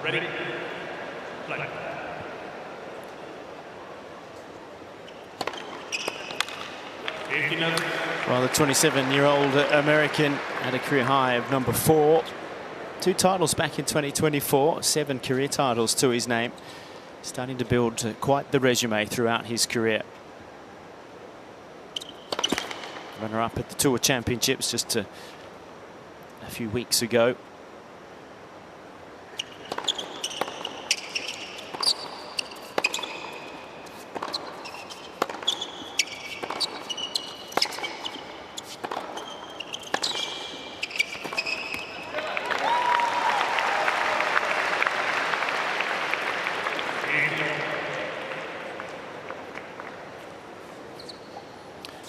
Ready? Play. Well, the 27-year-old American had a career high of number 4. 2 titles back in 2024, 7 career titles to his name. Starting to build quite the resume throughout his career. Runner-up at the Tour Championships just a few weeks ago.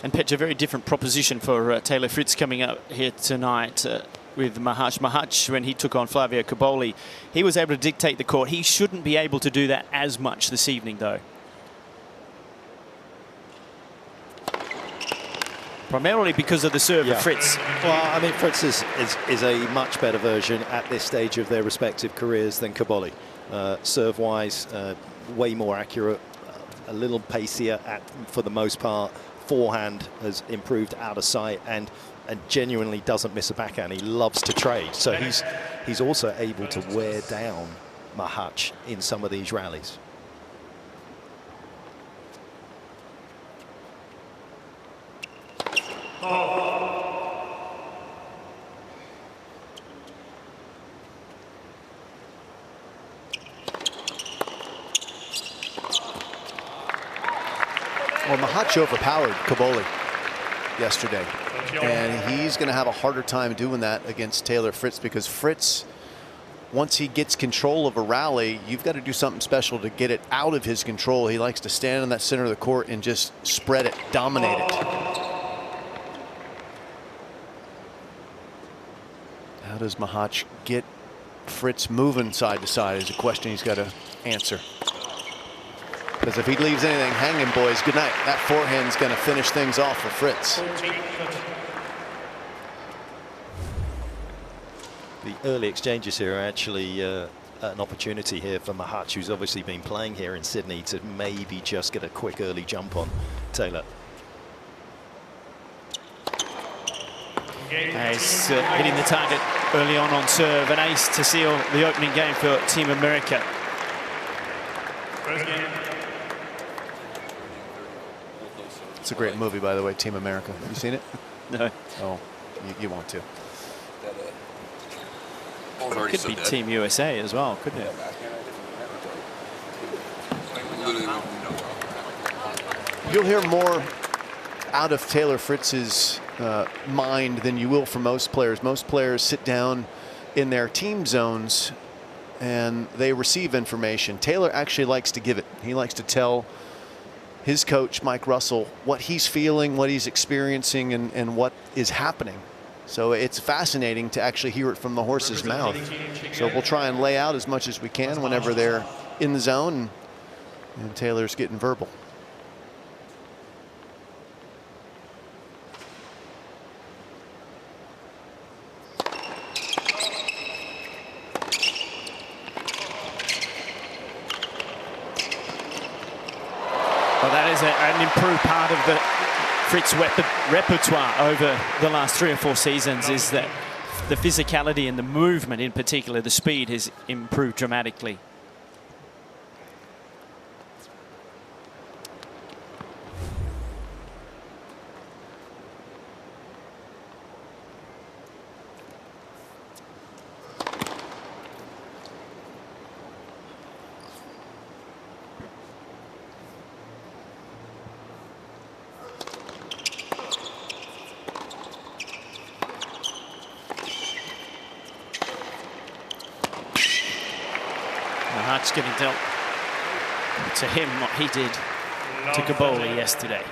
And pitch a very different proposition for Taylor Fritz coming up here tonight with Machac. Machac, when he took on Flavio Cobolli, he was able to dictate the court. He shouldn't be able to do that as much this evening, though. Primarily because of the serve of Fritz. Well, I mean, Fritz is a much better version at this stage of their respective careers than Cobolli. Serve-wise, way more accurate, a little pacier for the most part. Forehand has improved out of sight and genuinely doesn't miss a backhand. He loves to trade, so he's also able to wear down Machac in some of these rallies. Well, Machac overpowered Cobolli yesterday, and he's going to have a harder time doing that against Taylor Fritz, because Fritz, once he gets control of a rally, you've got to do something special to get it out of his control. He likes to stand in that center of the court and just spread it, dominate it. How does Machac get Fritz moving side to side is a question he's got to answer. Because if he leaves anything hanging, boys, good night. That forehand's going to finish things off for Fritz. The early exchanges here are actually an opportunity here for Machac, who's obviously been playing here in Sydney, to maybe just get a quick early jump on Taylor. He's hitting the target early on serve. An ace to seal the opening game for Team America. First game. It's a great movie, by the way, Team America. Have you seen it? No. Oh, you want to. It could be Team USA as well, couldn't it? You'll hear more out of Taylor Fritz's mind than you will from most players. Most players sit down in their team zones and they receive information. Taylor actually likes to give it. He likes to tell his coach, Mike Russell, what he's feeling, what he's experiencing, and what is happening. So it's fascinating to actually hear it from the horse's mouth. So we'll try and lay out as much as we can whenever they're in the zone, and Taylor's getting verbal. Well, that is an improved part of the Fritz repertoire over the last 3 or 4 seasons, is that the physicality and the movement, in particular, the speed has improved dramatically. Machac getting dealt to him what he did to Cobolli yesterday.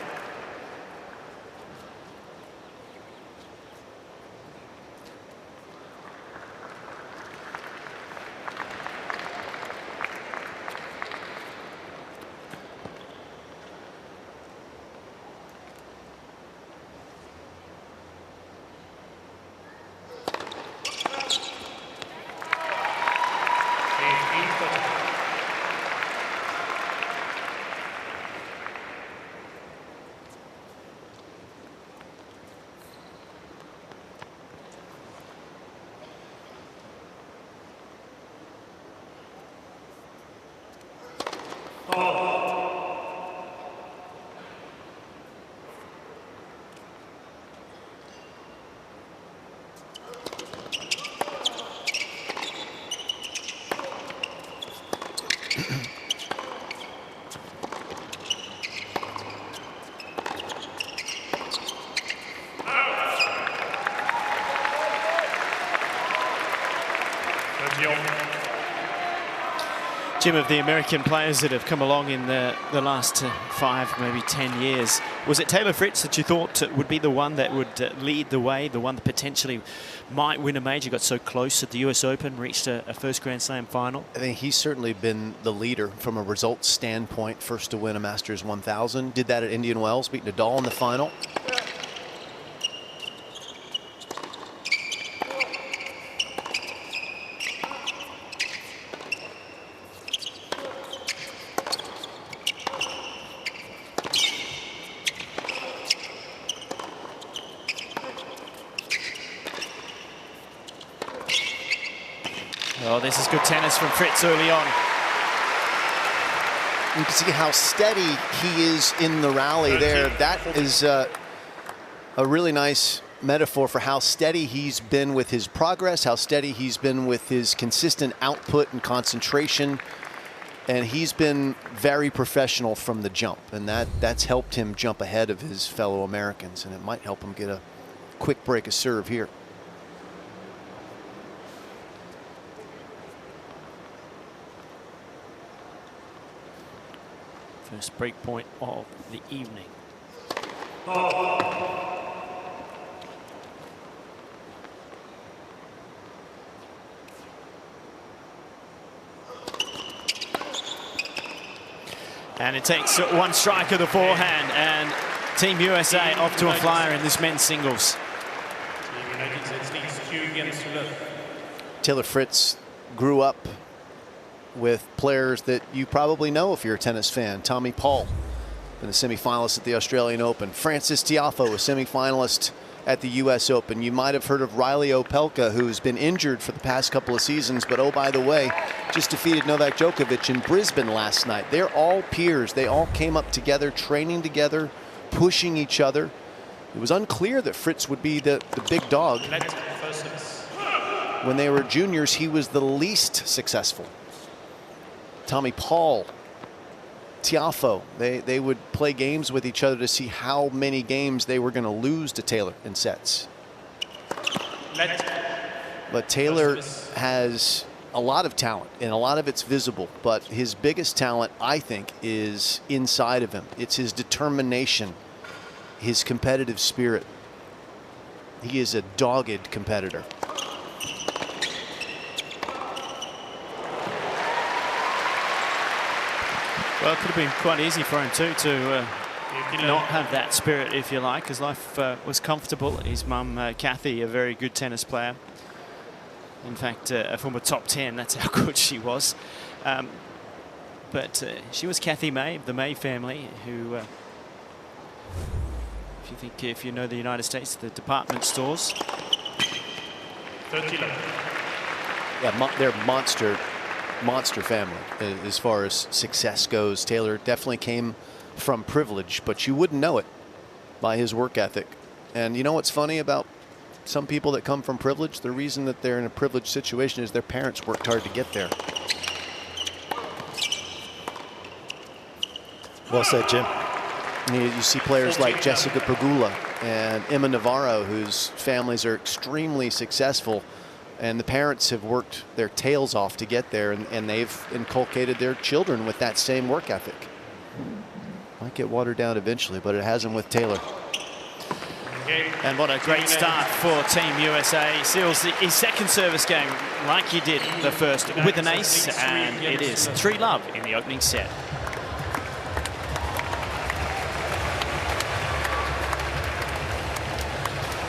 Jim, of the American players that have come along in the last 5, maybe 10 years, was it Taylor Fritz that you thought would be the one that would lead the way, the one that potentially might win a major, got so close at the US Open, reached a first Grand Slam final? I think he's certainly been the leader from a results standpoint. First to win a Masters 1000. Did that at Indian Wells, beat Nadal in the final. Oh, this is good tennis from Fritz early on. You can see how steady he is in the rally there. That is a really nice metaphor for how steady he's been with his progress, how steady he's been with his consistent output and concentration. And he's been very professional from the jump, and that's helped him jump ahead of his fellow Americans, and it might help him get a quick break of serve here. First break point of the evening. And it takes one strike of the forehand, and Team USA off to a flyer in this men's singles. Taylor Fritz grew up with players that you probably know if you're a tennis fan. Tommy Paul, been a semifinalist at the Australian Open. Francis Tiafoe, a semifinalist at the US Open. You might have heard of Riley Opelka, who's been injured for the past couple of seasons, but oh, by the way, just defeated Novak Djokovic in Brisbane last night. They're all peers. They all came up together, training together, pushing each other. It was unclear that Fritz would be the big dog. When they were juniors, he was the least successful. Tommy Paul, Tiafoe, they would play games with each other to see how many games they were going to lose to Taylor in sets. But Taylor has a lot of talent, and a lot of it's visible, but his biggest talent, I think, is inside of him. It's his determination, his competitive spirit. He is a dogged competitor. Well, it could have been quite easy for him too to not have that spirit, if you like, because life was comfortable. His mum, Kathy, a very good tennis player. In fact, a former top 10, that's how good she was. But she was Kathy May, of the May family, who, if you know the United States, the department stores. Yeah, they're monster family as far as success goes. Taylor definitely came from privilege, but you wouldn't know it by his work ethic. And you know what's funny about some people that come from privilege? The reason that they're in a privileged situation is their parents worked hard to get there. Well said, Jim. You see players like Jessica Pegula and Emma Navarro, whose families are extremely successful, and the parents have worked their tails off to get there, and they've inculcated their children with that same work ethic. Might get watered down eventually, but it hasn't with Taylor. And what a great start for Team USA. He seals his second service game like he did the first with an ace, and it is 3-love in the opening set.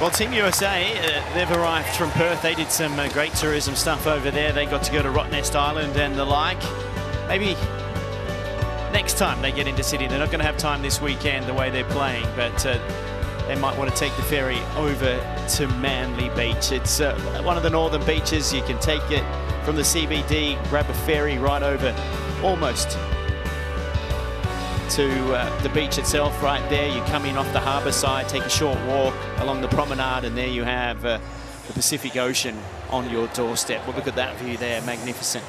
Well, Team USA, they've arrived from Perth. They did some great tourism stuff over there. They got to go to Rottnest Island and the like. Maybe next time they get into Sydney. They're not going to have time this weekend the way they're playing, but they might want to take the ferry over to Manly Beach. It's one of the northern beaches. You can take it from the CBD, grab a ferry right over, almost to the beach itself right there. You come in off the harbour side, take a short walk along the promenade, and there you have the Pacific Ocean on your doorstep. Well, look at that view there, magnificent.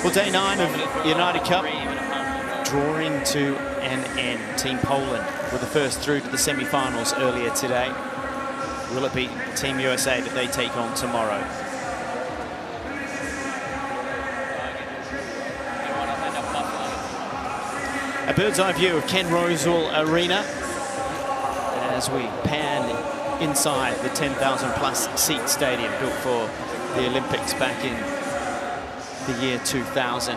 Well, day 9 of the United Cup drawing to an end. Team Poland were the first through to the semi-finals earlier today. Will it be Team USA that they take on tomorrow? A bird's eye view of Ken Rosewall Arena as we pan inside the 10,000 plus seat stadium built for the Olympics back in the year 2000.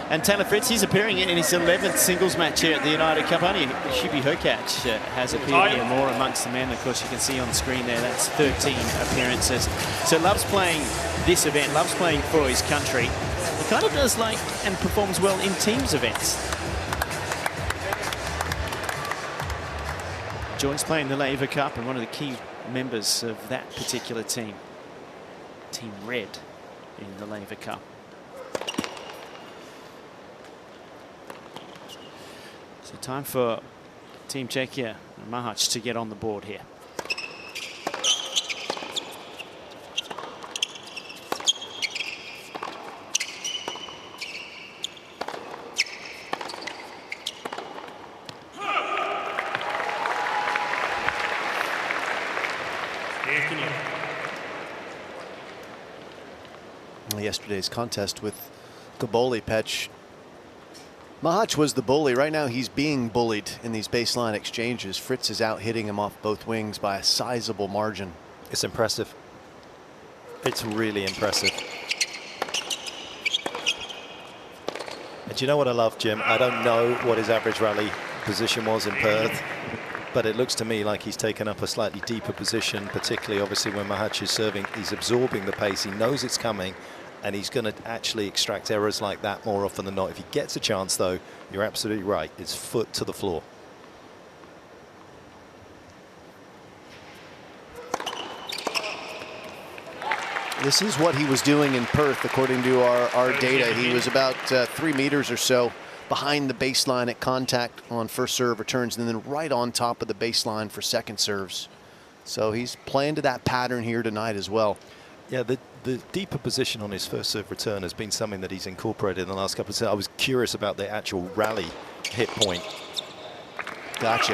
And Taylor Fritz, he's appearing in his 11th singles match here at the United Cup. Only Shubi Hokac has appeared here more amongst the men. Of course, you can see on the screen there, that's 13 appearances. So loves playing this event, loves playing for his country. He kind of does like and performs well in teams events. Joins playing the Laver Cup and one of the key members of that particular team. Team Red in the Laver Cup. So time for Team Czechia and Machac to get on the board here. Yesterday's contest with Gaboli, Pech. Machac was the bully. Right now he's being bullied in these baseline exchanges. Fritz is out hitting him off both wings by a sizable margin. It's impressive. It's really impressive. And do you know what I love, Jim? I don't know what his average rally position was in Perth, but it looks to me like he's taken up a slightly deeper position, particularly obviously when Machac is serving. He's absorbing the pace. He knows it's coming, and he's going to actually extract errors like that more often than not. If he gets a chance, though, you're absolutely right. It's foot to the floor. This is what he was doing in Perth, according to our data. He was about 3 meters or so behind the baseline at contact on first serve returns, and then right on top of the baseline for second serves. So he's playing to that pattern here tonight as well. Yeah, the deeper position on his first serve return has been something that he's incorporated in the last couple of sets. I was curious about the actual rally hit point. Gotcha.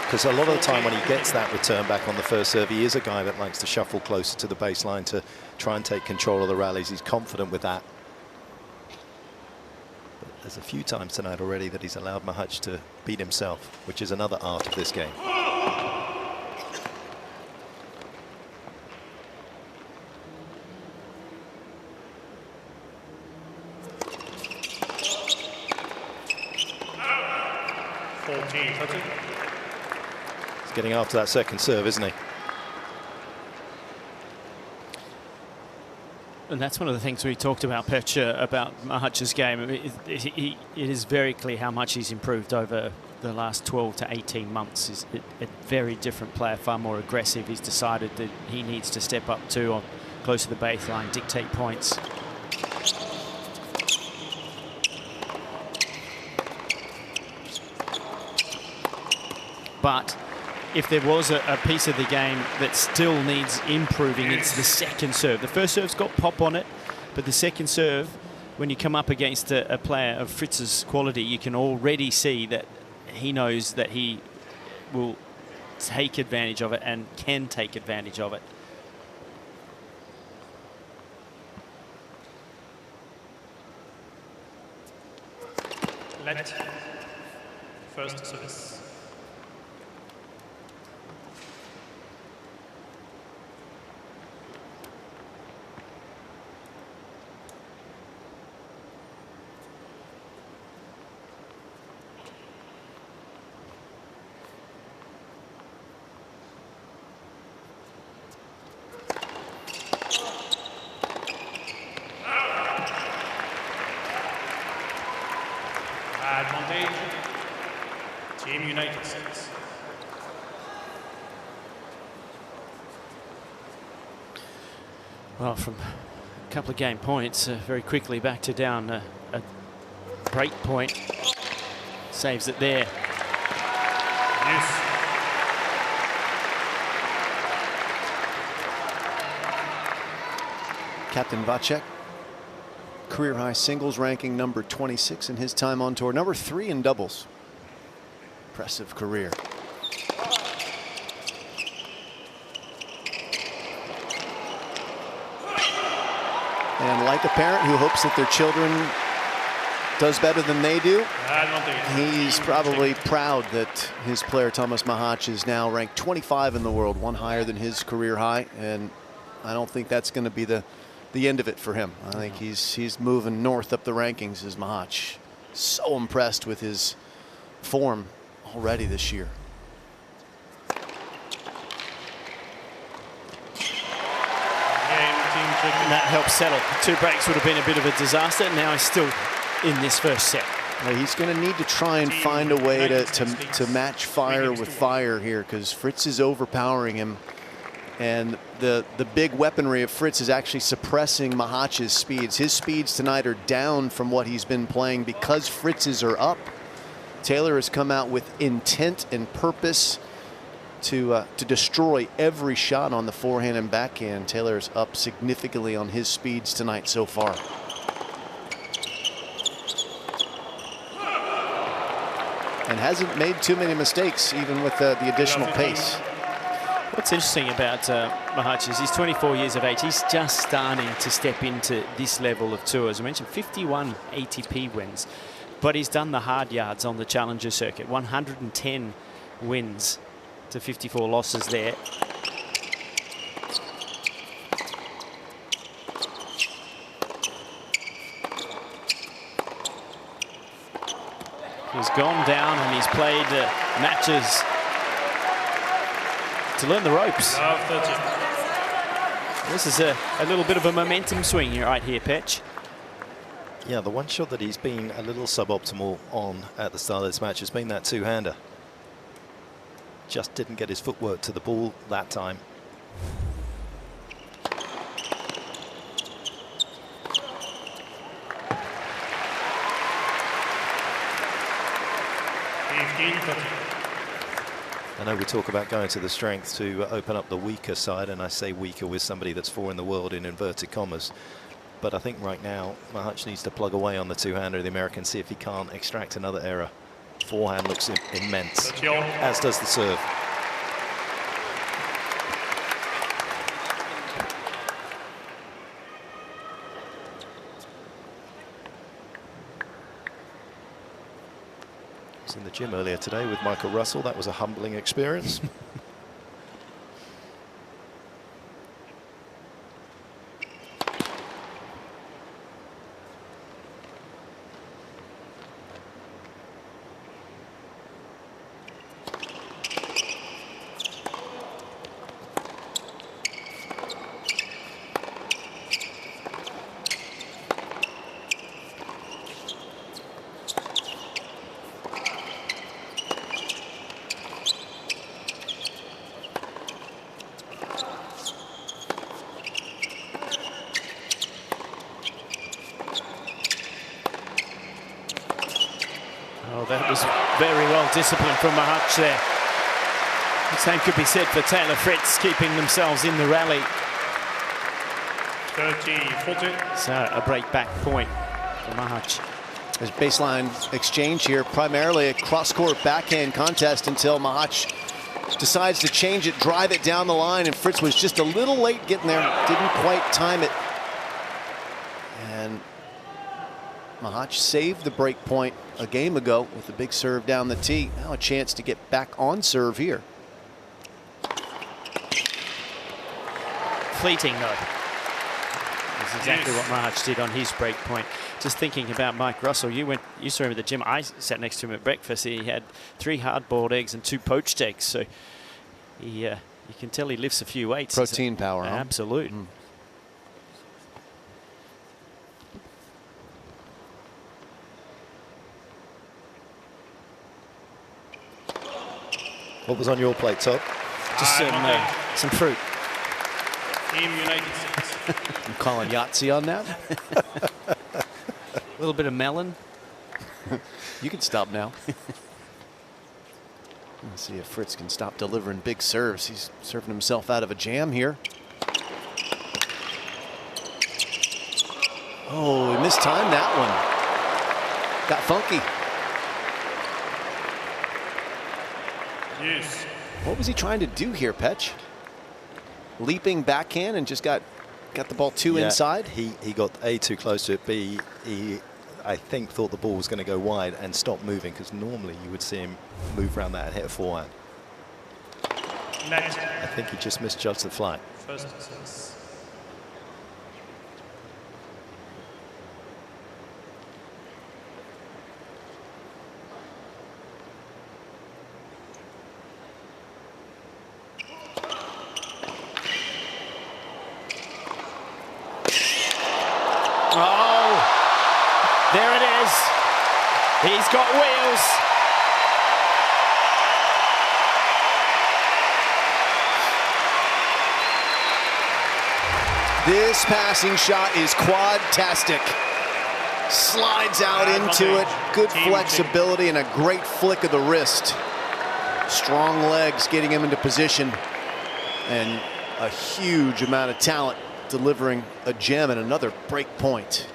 Because a lot of the time when he gets that return back on the first serve, he is a guy that likes to shuffle closer to the baseline to try and take control of the rallies. He's confident with that. But there's a few times tonight already that he's allowed Machac to beat himself, which is another art of this game. 14. He's getting after that second serve, isn't he? And that's one of the things we talked about, Pech, about Mahac's game. It is very clear how much he's improved over the last 12 to 18 months. He's a very different player, far more aggressive. He's decided that he needs to step up too, on close to the baseline, dictate points. But if there was a piece of the game that still needs improving, it's the second serve. The first serve's got pop on it, but the second serve, when you come up against a player of Fritz's quality, you can already see that he knows that he will take advantage of it and can take advantage of it. Let first service. Advantage, Team United States. Well, from couple of game points very quickly back to down a break point. Saves it there. Yes. Captain Machac, career high singles ranking number 26 in his time on tour, number 3 in doubles. Impressive career. And like a parent who hopes that their children does better than they do, he's probably proud that his player Tomas Machac is now ranked 25 in the world, one higher than his career high, and I don't think that's going to be the end of it for him. I think he's moving north up the rankings as Machac. So impressed with his form already this year. And that helps settle. 2 breaks would have been a bit of a disaster. Now he's still in this first set. Well, he's going to need to try and find a way to match fire with fire here, because Fritz is overpowering him. And the big weaponry of Fritz is actually suppressing Mahac's speeds. His speeds tonight are down from what he's been playing because Fritz's are up. Taylor has come out with intent and purpose to destroy every shot on the forehand and backhand. Taylor's up significantly on his speeds tonight so far. And hasn't made too many mistakes, even with the additional pace. What's interesting about Machac is he's 24 years of age. He's just starting to step into this level of tour. As I mentioned, 51 ATP wins, but he's done the hard yards on the Challenger circuit. 110 wins to 54 losses there. He's gone down and he's played matches to learn the ropes. This is a little bit of a momentum swing right here, Petch. Yeah, the one shot that he's been a little suboptimal on at the start of this match has been that two-hander. Just didn't get his footwork to the ball that time. I know we talk about going to the strength to open up the weaker side, and I say weaker with somebody that's 4 in the world in inverted commas. But I think right now, Machac needs to plug away on the two-hander of the American, see if he can't extract another error. Forehand looks immense, as does the serve. I was in the gym earlier today with Michael Russell. That was a humbling experience. Oh, that was very well disciplined from Machac there. The same could be said for Taylor Fritz, keeping themselves in the rally. 30-40. So a break back point for Machac. There's baseline exchange here, primarily a cross-court backhand contest until Machac decides to change it, drive it down the line, and Fritz was just a little late getting there, didn't quite time it. And Machac saved the break point a game ago with a big serve down the tee. Now a chance to get back on serve here. Fleeting though. That's exactly what Machac did on his break point. Just thinking about Mike Russell, you saw him at the gym. I sat next to him at breakfast. He had 3 hard-boiled eggs and 2 poached eggs. So you can tell he lifts a few weights. Protein power, huh? Absolute. What was on your plate, Todd? Just some fruit. Team United 6. I'm calling Yahtzee on that. A little bit of melon. You can stop now. Let's see if Fritz can stop delivering big serves. He's serving himself out of a jam here. Oh, he mistimed that one. Got funky. Yes. What was he trying to do here, Petch? Leaping backhand and just got the ball too inside? He got A, too close to it, B, he I think thought the ball was going to go wide and stop moving, because normally you would see him move around that and hit a forehand. Net. I think he just misjudged the flight. First service. There it is. He's got wheels. This passing shot is quad-tastic. Slides out into it. Good flexibility and a great flick of the wrist. Strong legs getting him into position. And a huge amount of talent delivering a gem and another break point.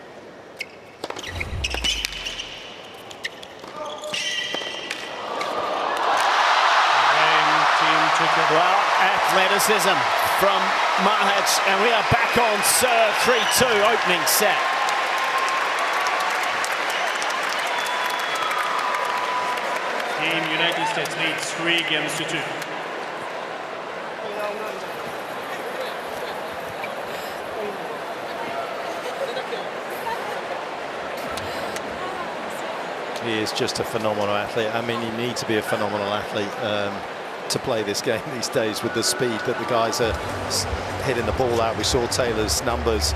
Well, athleticism from Machac, and we are back on serve. 3-2 opening set. Team United States leads 3-2. He is just a phenomenal athlete. I mean, you need to be a phenomenal athlete to play this game these days with the speed that the guys are hitting the ball out. We saw Taylor's numbers,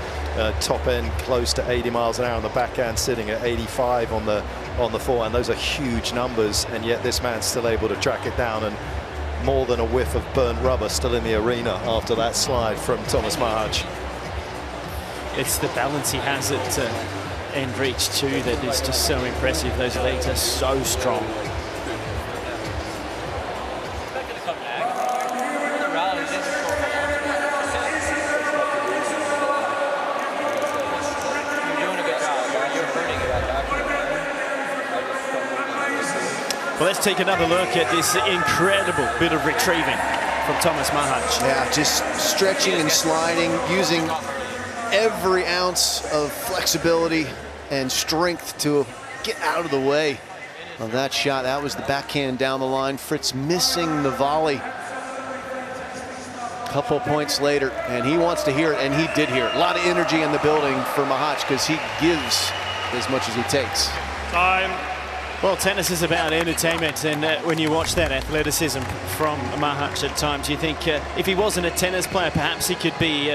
top end close to 80 miles an hour on the backhand, sitting at 85 on the forehand. Those are huge numbers, and yet this man's still able to track it down, and more than a whiff of burnt rubber still in the arena after that slide from Tomas Machac. It's the balance he has at end reach too that is just so impressive. Those legs are so strong. Well, let's take another look at this incredible bit of retrieving from Tomas Machac. Yeah, just stretching and sliding, using every ounce of flexibility and strength to get out of the way of that shot. That was the backhand down the line. Fritz missing the volley. Couple points later, and he wants to hear it, and he did hear it. A lot of energy in the building for Machac, because he gives as much as he takes. Time. Well, tennis is about entertainment, and when you watch that athleticism from Machac at times, you think if he wasn't a tennis player, perhaps he could be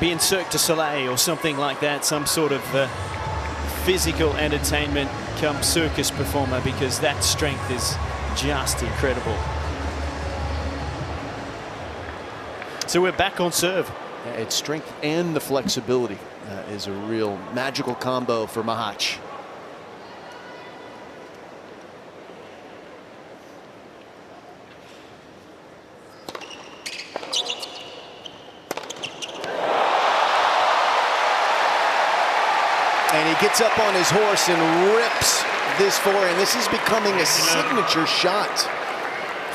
in Cirque du Soleil or something like that, some sort of physical entertainment come circus performer, because that strength is just incredible. So we're back on serve. Its strength and the flexibility is a real magical combo for Machac. And he gets up on his horse and rips this forehand. This is becoming a signature shot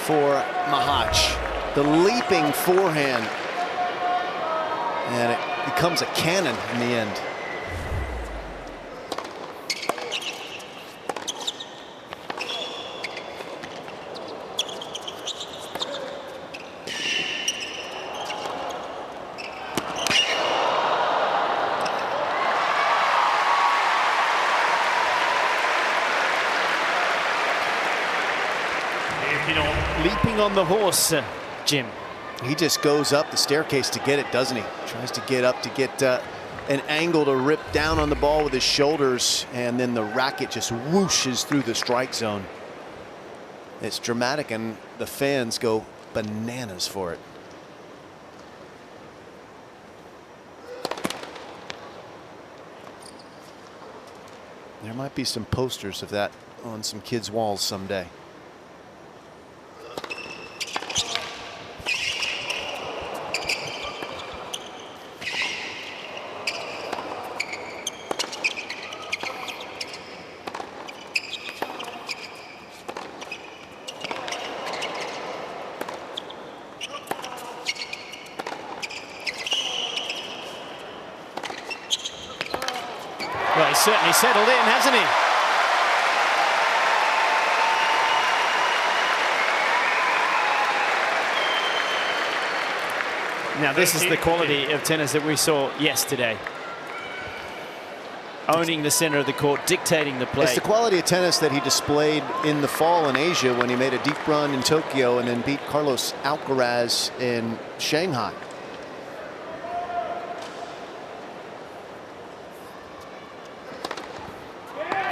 for Machac. The leaping forehand. And it becomes a cannon in the end. Leaping on the horse, Jim. He just goes up the staircase to get it, doesn't he? Tries to get up to get an angle to rip down on the ball with his shoulders, and then the racket just whooshes through the strike zone. It's dramatic, and the fans go bananas for it. There might be some posters of that on some kids' walls someday. Well, he's certainly settled in, hasn't he? Now, this is the quality of tennis that we saw yesterday. Owning the center of the court, dictating the play. It's the quality of tennis that he displayed in the fall in Asia when he made a deep run in Tokyo and then beat Carlos Alcaraz in Shanghai.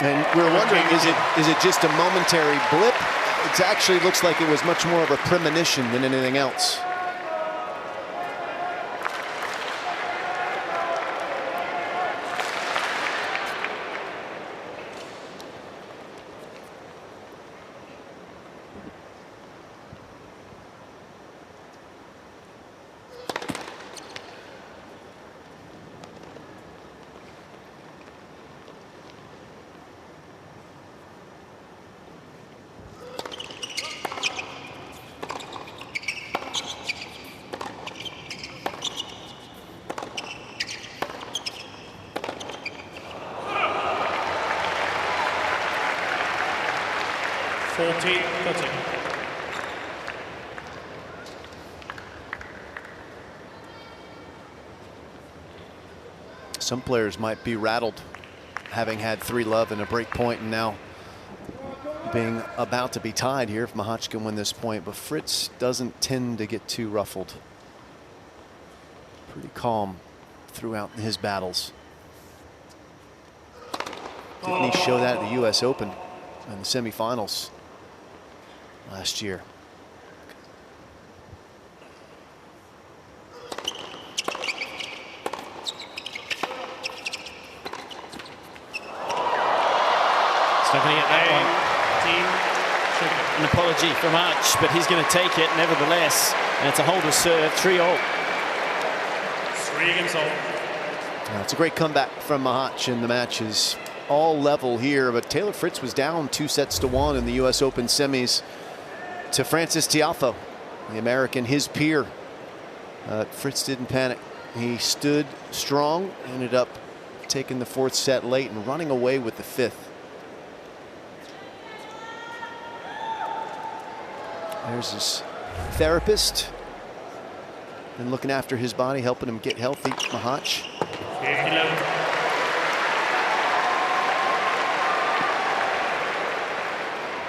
And we're wondering, is it just a momentary blip? It actually looks like it was much more of a premonition than anything else. Some players might be rattled, having had 3-love and a break point, and now being about to be tied here if Machac can win this point. But Fritz doesn't tend to get too ruffled. Pretty calm throughout his battles. Didn't he show that at the U.S. Open in the semifinals last year? Not going to get that one. An apology from Arch, but he's going to take it nevertheless. And it's a holder serve, 3-all. 3 against all. It's a great comeback from Machac, and the match is all level here. But Taylor Fritz was down 2-1 in the U.S. Open semis to Francis Tiafoe, the American, his peer. Fritz didn't panic. He stood strong, ended up taking the 4th set late and running away with the 5th. There's his therapist, been looking after his body, helping him get healthy, Machac.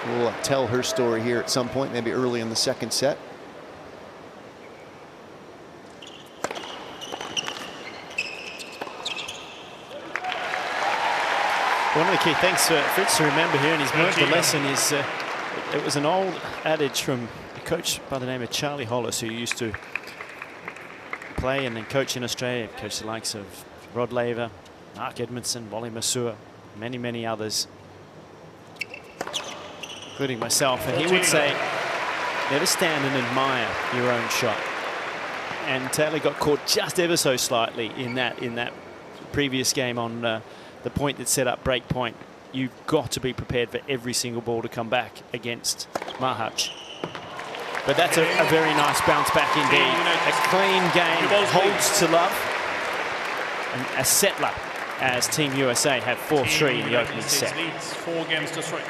We'll tell her story here at some point, maybe early in the 2nd set. One of the key things for Fritz to remember here, and he's learned the lesson, is it was an old adage from a coach by the name of Charlie Hollis, who used to play and then coach in Australia, coach the likes of Rod Laver, Mark Edmondson, Wally Masur, many, many others, including myself. And he would say, never stand and admire your own shot. And Taylor got caught just ever so slightly in that previous game on the point that set up break point. You've got to be prepared for every single ball to come back against Machac. But that's a very nice bounce back indeed. A clean game, holds to love. And a settler as Team USA have 4-3 in the opening set. 4 games to 3.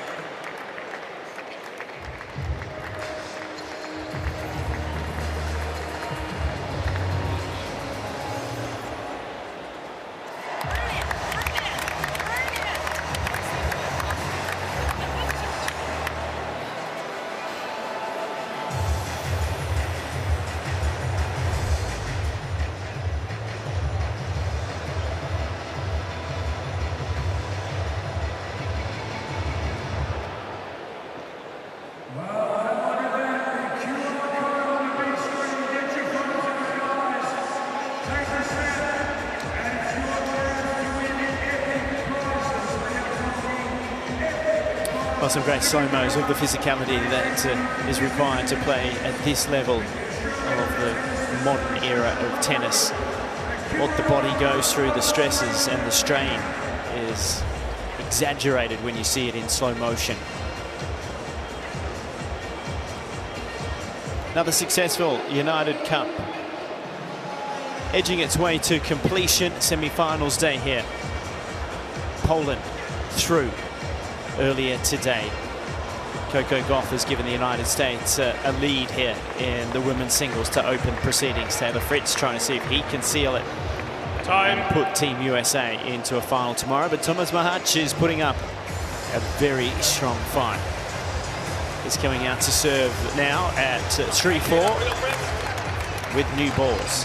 some great slow-mos of the physicality that is required to play at this level of the modern era of tennis. What the body goes through, the stresses and the strain, is exaggerated when you see it in slow motion. Another successful United Cup, edging its way to completion. Semi-finals day here. Poland through earlier today. Coco Gauff has given the United States a lead here in the women's singles to open proceedings. Taylor Fritz trying to see if he can seal it and put Team USA into a final tomorrow. But Tomas Machac is putting up a very strong fight. He's coming out to serve now at 3-4 with new balls.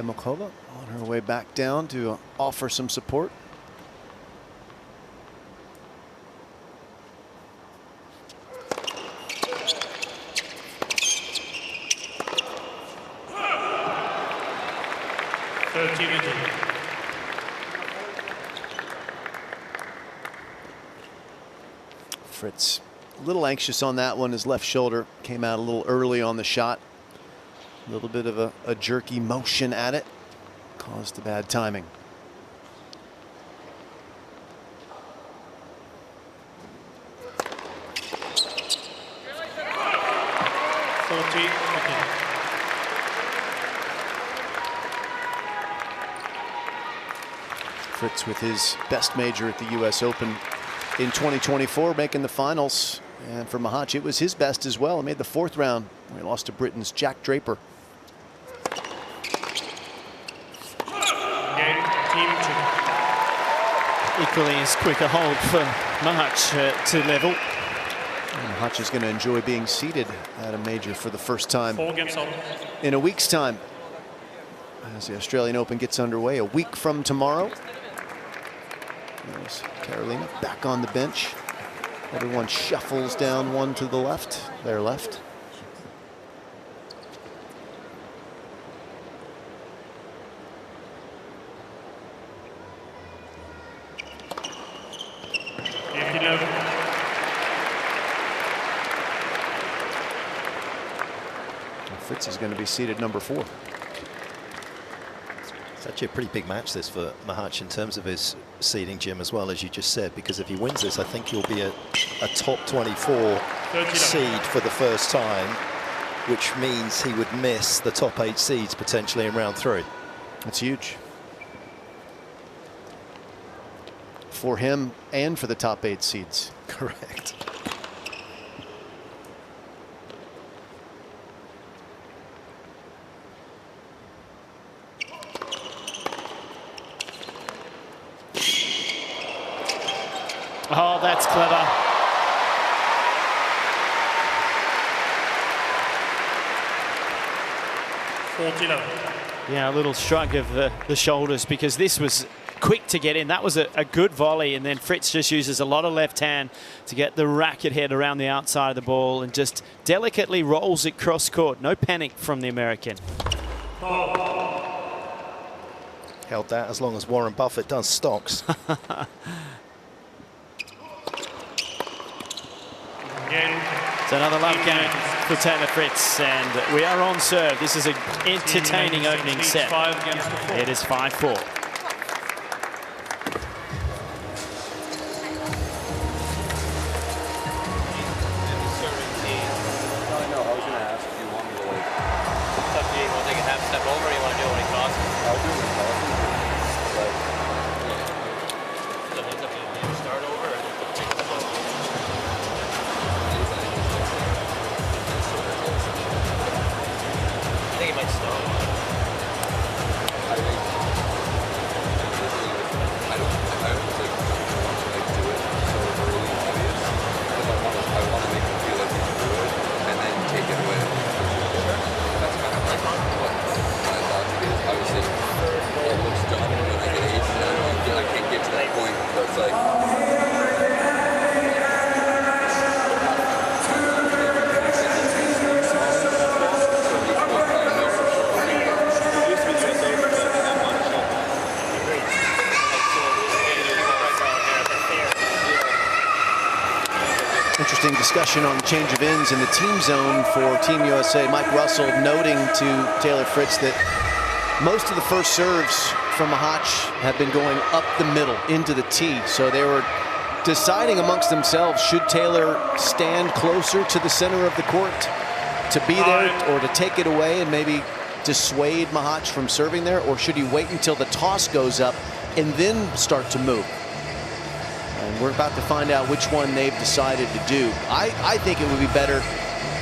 Makova on her way back down to offer some support. Fritz a little anxious on that one. His left shoulder came out a little early on the shot. A little bit of a jerky motion at it caused the bad timing. Fritz with his best major at the US Open in 2024, making the finals. And for Machac, it was his best as well. He made the fourth round where he lost to Britain's Jack Draper. Equally as quick a hold for Machac to level. And Machac is going to enjoy being seated at a major for the first time in a week's time, as the Australian Open gets underway a week from tomorrow. There's Carolina back on the bench. Everyone shuffles down one to the left, their left. Fritz is going to be seated number 4. It's actually a pretty big match, this, for Machac in terms of his seeding, Jim, as well, as you just said, because if he wins this, I think he'll be a top 24 seed for the first time, which means he would miss the top 8 seeds potentially in round 3. That's huge. For him and for the top 8 seeds. Correct. Oh, that's clever. Yeah, a little shrug of the shoulders, because this was quick to get in. That was a good volley, and then Fritz just uses a lot of left hand to get the racket head around the outside of the ball and just delicately rolls it cross court. No panic from the American. Held that as long as Warren Buffett does stocks. It's another love game for Taylor Fritz, and we are on serve. This is an entertaining opening set. It is 5-4. discussion on the change of ends in the team zone for Team USA. Mike Russell noting to Taylor Fritz that most of the first serves from Machac have been going up the middle into the tee. So they were deciding amongst themselves, should Taylor stand closer to the center of the court to be there, or to take it away and maybe dissuade Machac from serving there, or should he wait until the toss goes up and then start to move? And we're about to find out which one they've decided to do. I think it would be better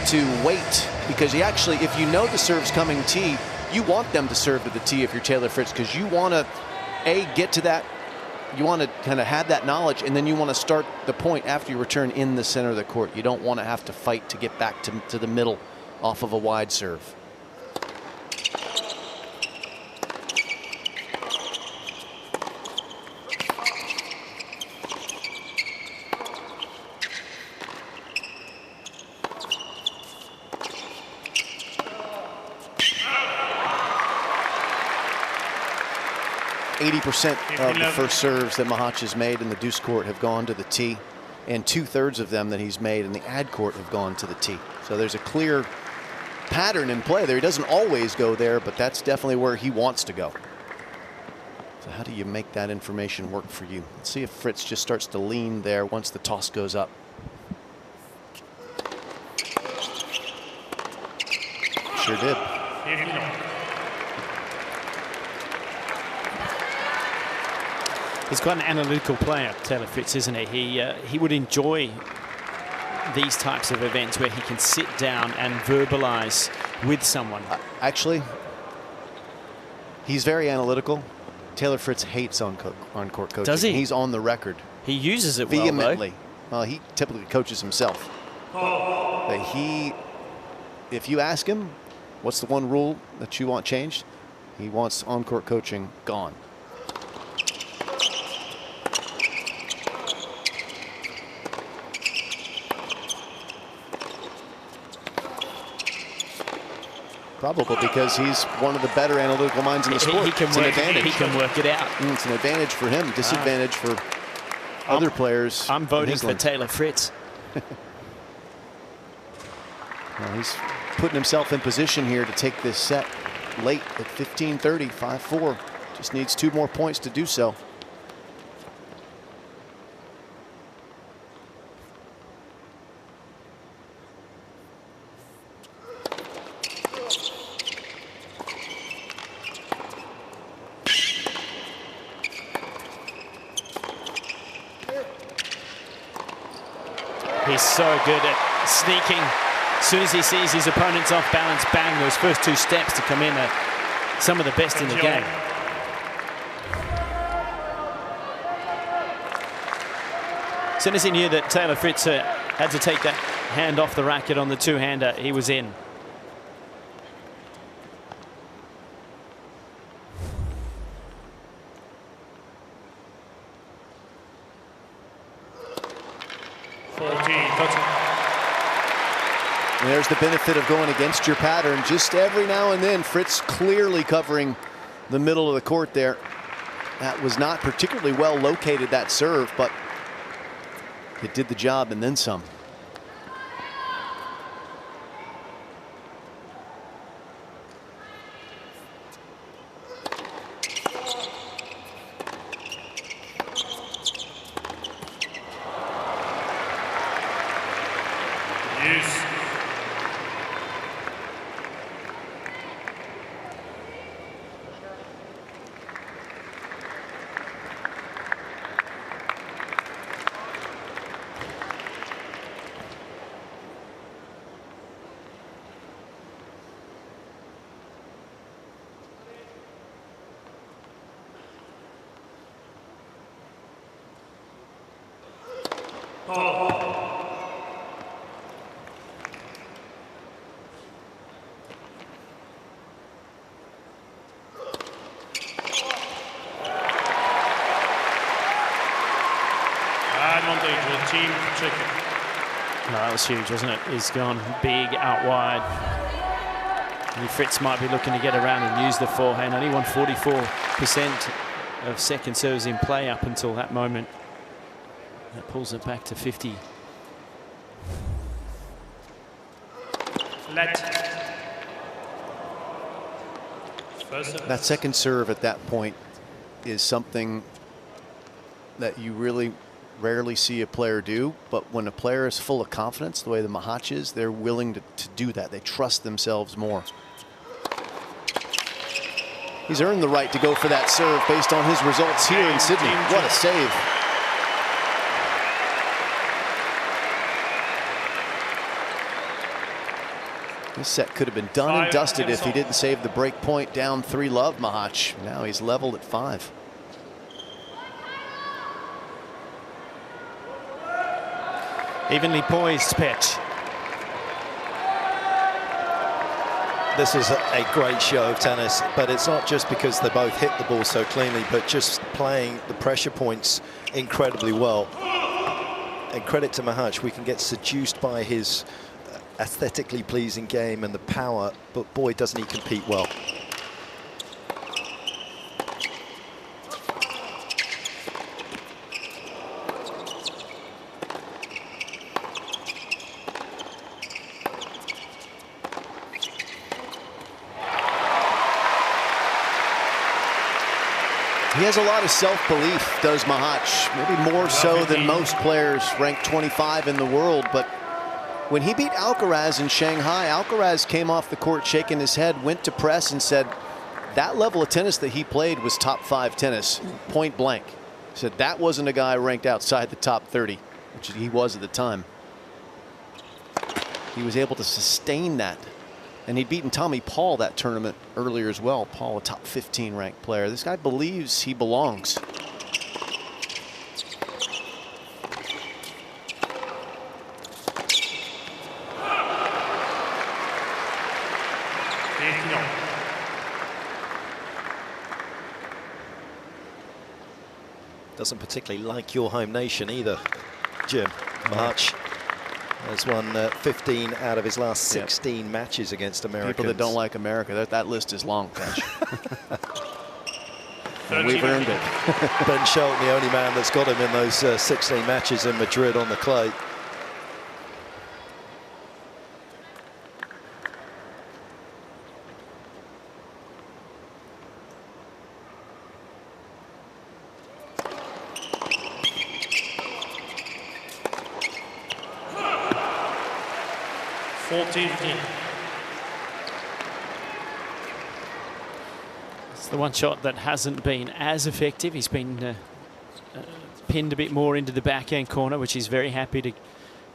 to wait, because you actually, if you know the serve's coming tee, you want them to serve to the tee if you're Taylor Fritz, because you want to, get to that, you want to kind of have that knowledge, and then you want to start the point after you return in the center of the court. You don't want to have to fight to get back to the middle off of a wide serve. Of the first serves that Machac has made in the deuce court have gone to the tee, and 2/3 of them that he's made in the ad court have gone to the tee. So there's a clear pattern in play there. He doesn't always go there, but that's definitely where he wants to go. So how do you make that information work for you? Let's see if Fritz just starts to lean there once the toss goes up. Sure did. He's quite an analytical player, Taylor Fritz, isn't he? He would enjoy these types of events where he can sit down and verbalize with someone. Actually, he's very analytical. Taylor Fritz hates on-court coaching. Does he? He's on the record. He uses it vehemently. Well, he typically coaches himself. But if you ask him, what's the one rule that you want changed? He wants on-court coaching gone. Probably because he's one of the better analytical minds in the sport. It's an advantage. He can work it out. It's an advantage for him, disadvantage for other players. I'm voting for Taylor Fritz. Well, he's putting himself in position here to take this set late at 15:30, 5-4. Just needs 2 more points to do so. He's so good at sneaking. As soon as he sees his opponent's off balance, bang, those first 2 steps to come in are some of the best in the game. As soon as he knew that Taylor Fritz had to take that hand off the racket on the 2-hander, he was in. And there's the benefit of going against your pattern. Just every now and then, Fritz clearly covering the middle of the court there. That was not particularly well located, that serve, but it did the job and then some. No, that was huge, wasn't it? He's gone big out wide. And Fritz might be looking to get around and use the forehand. Only won 44% of second serves in play up until that moment. That pulls it back to 50. Let. First serve. That second serve at that point is something that you really rarely see a player do, but when a player is full of confidence, the way the Machac is, they're willing to do that. They trust themselves more. He's earned the right to go for that serve based on his results here in Sydney. What a save. This set could have been done and dusted if he didn't save the break point. Down 3-love, Machac. Now he's leveled at 5. Evenly poised pitch. This is a great show of tennis, but it's not just because they both hit the ball so cleanly, but just playing the pressure points incredibly well. And credit to Machac, we can get seduced by his aesthetically pleasing game and the power, but boy, doesn't he compete well. He has a lot of self-belief, does Machac, maybe more so than most players ranked 25 in the world. But when he beat Alcaraz in Shanghai, Alcaraz came off the court shaking his head, went to press and said that level of tennis that he played was top 5 tennis, point blank. He said that wasn't a guy ranked outside the top 30, which he was at the time. He was able to sustain that. And he'd beaten Tommy Paul that tournament earlier as well. Paul, a top 15 ranked player. This guy believes he belongs. Doesn't particularly like your home nation either, Jim. Machac has won 15 out of his last 16 matches against Americans. People that don't like America, that list is long, Coach. And we've earned it. Ben Shelton, the only man that's got him in those 16 matches in Madrid on the clay. It's the one shot that hasn't been as effective. He's been pinned a bit more into the backhand corner, which he's very happy to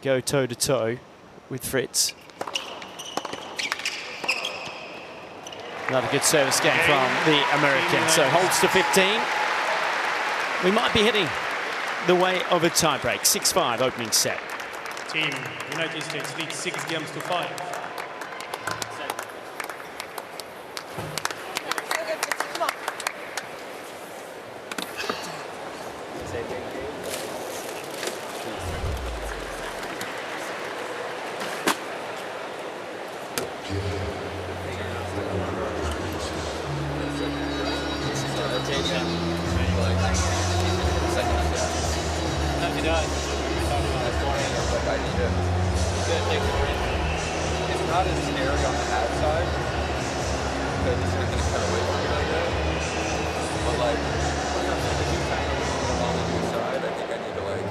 go toe-to-toe with Fritz. Another good service game from the American. So holds to 15. We might be heading the way of a tiebreak. 6-5 opening set. Team United States leads 6 games to 5. It's not as scary on the outside because it's not going to cut away from you like that. But like, if you kind of put it on the side, I think I need to like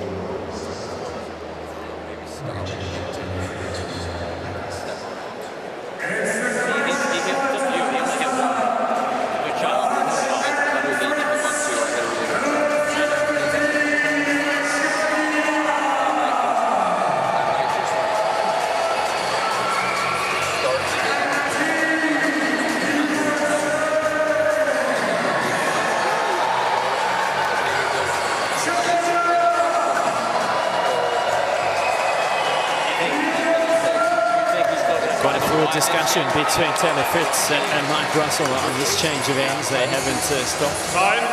maybe stop it. Step around. He hit the view. He only hit one. Good job. Other than if he wants to, I hit a really good shot. Quite a fluid discussion between Taylor Fritz and Mike Russell on this change of ends. They haven't stopped. Time.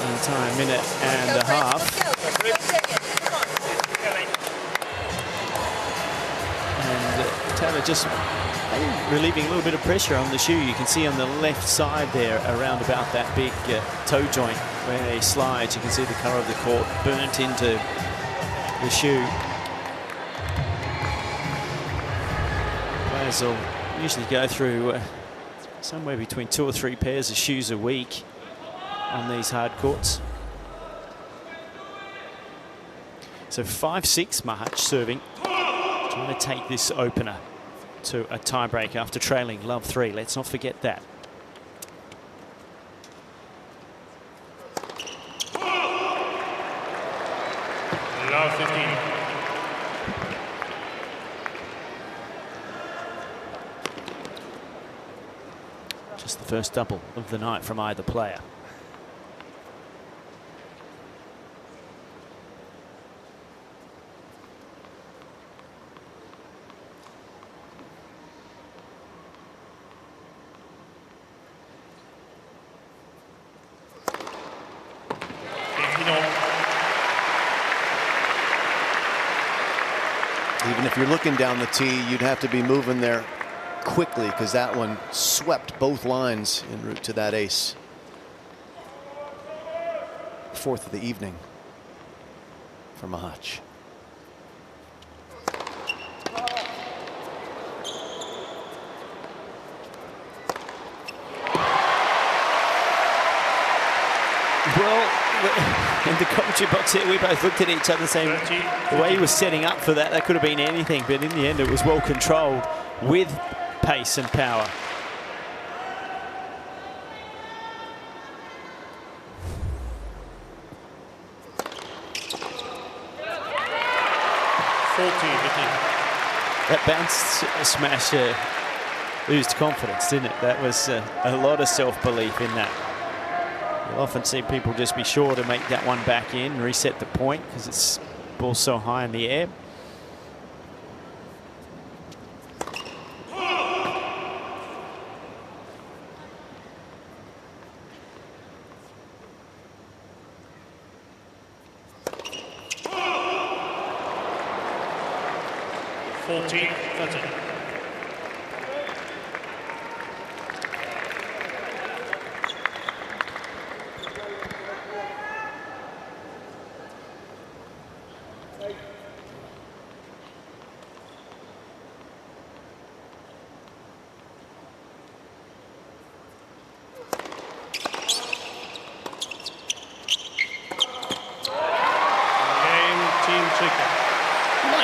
The entire minute and a half. And Taylor just relieving a little bit of pressure on the shoe. You can see on the left side there, around about that big toe joint where he slides. You can see the colour of the court burnt into the shoe. Players will usually go through somewhere between 2 or 3 pairs of shoes a week on these hard courts. So 5-6, Machac serving, trying to take this opener to a tiebreak after trailing love 3. Let's not forget that. Love 15. Just the first double of the night from either player. Even if you're looking down the tee, you'd have to be moving there quickly because that one swept both lines en route to that ace. 4th of the evening for Machac. Well, in the commentary box here, we both looked at each other saying the way he was setting up for that, that could have been anything, but in the end it was well controlled with pace and power. That bounce smash oozed confidence, didn't it? That was a lot of self-belief in that. You'll often see people just be sure to make that one back in, reset the point because it's ball so high in the air.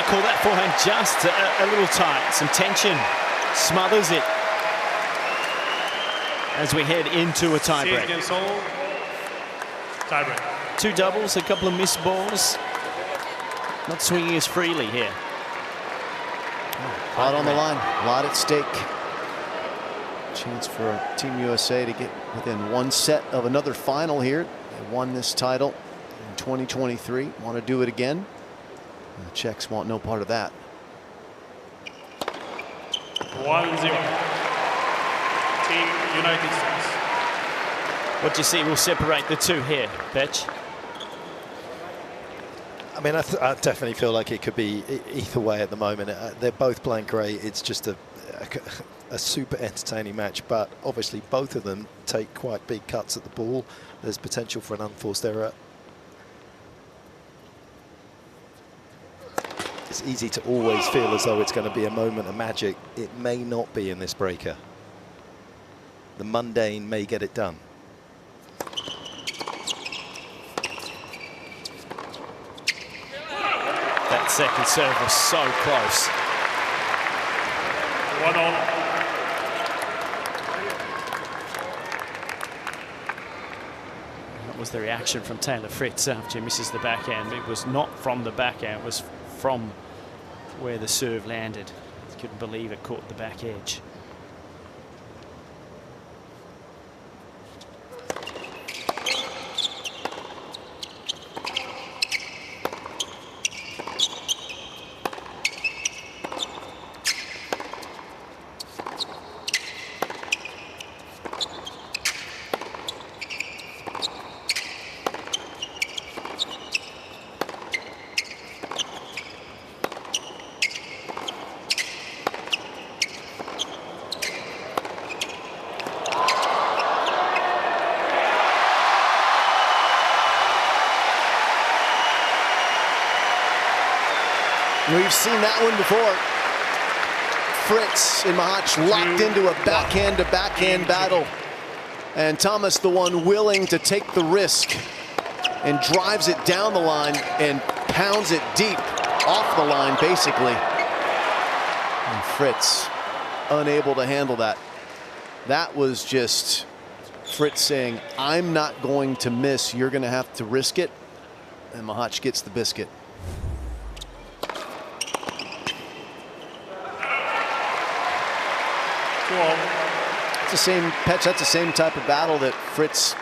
Call that forehand just a little tight. Some tension smothers it as we head into a tiebreak. Tiebreak. 2 doubles, a couple of missed balls. Not swinging as freely here. A lot on the line, a lot at stake. Chance for Team USA to get within 1 set of another final here. They won this title in 2023. Want to do it again? The Czechs want no part of that. 1-0. Team United States. What do you see will separate the two here, Betch? I mean, I definitely feel like it could be either way at the moment. They're both playing great. It's just a super entertaining match, but obviously both of them take quite big cuts at the ball. There's potential for an unforced error. It's easy to always feel as though it's going to be a moment of magic. It may not be in this breaker. The mundane may get it done. That second serve was so close. 1-1. That was the reaction from Taylor Fritz after he misses the backhand. It was not from the backhand, it was from where the serve landed. Couldn't believe it caught the back edge. We've seen that one before. Fritz and Machac locked into a backhand-to-backhand battle. And Tomas, the one willing to take the risk, and drives it down the line and pounds it deep off the line, basically. And Fritz unable to handle that. That was just Fritz saying, I'm not going to miss, you're going to have to risk it. And Machac gets the biscuit. It's the same, Petch, that's the same type of battle that Fritz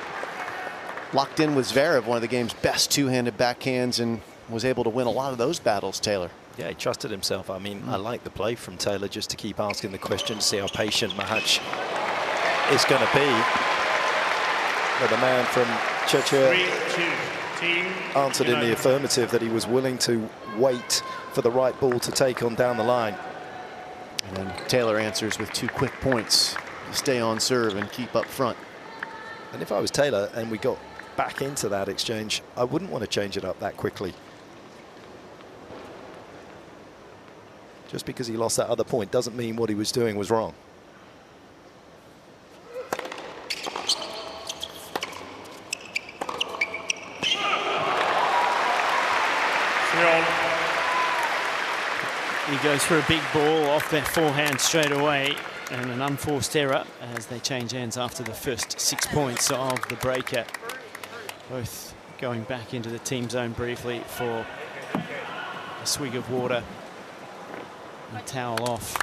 locked in with Zverev, one of the game's best two-handed backhands, and was able to win a lot of those battles, Taylor. Yeah, he trusted himself. I mean, I like the play from Taylor, just to keep asking the question to see how patient Machac is going to be. But the man from Czechia answered in the affirmative that he was willing to wait for the right ball to take on down the line. And then Taylor answers with 2 quick points to stay on serve and keep up front. And if I was Taylor and we got back into that exchange, I wouldn't want to change it up that quickly. Just because he lost that other point doesn't mean what he was doing was wrong. He goes for a big ball off their forehand straight away, and an unforced error as they change hands after the first 6 points of the breaker. Both going back into the team zone briefly for a swig of water and towel off.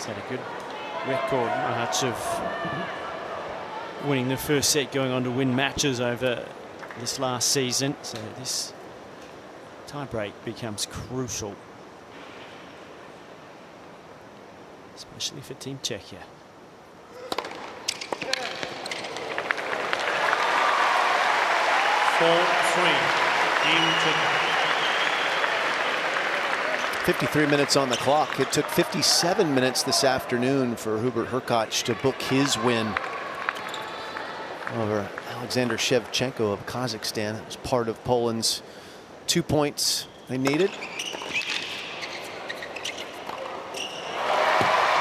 Had a good record, Machac, of winning the first set, going on to win matches over this last season. So this tiebreak becomes crucial, especially for Team Czechia. Team Czechia. 53 minutes on the clock. It took 57 minutes this afternoon for Hubert Hurkacz to book his win over Alexander Shevchenko of Kazakhstan. It was part of Poland's 2 points they needed. It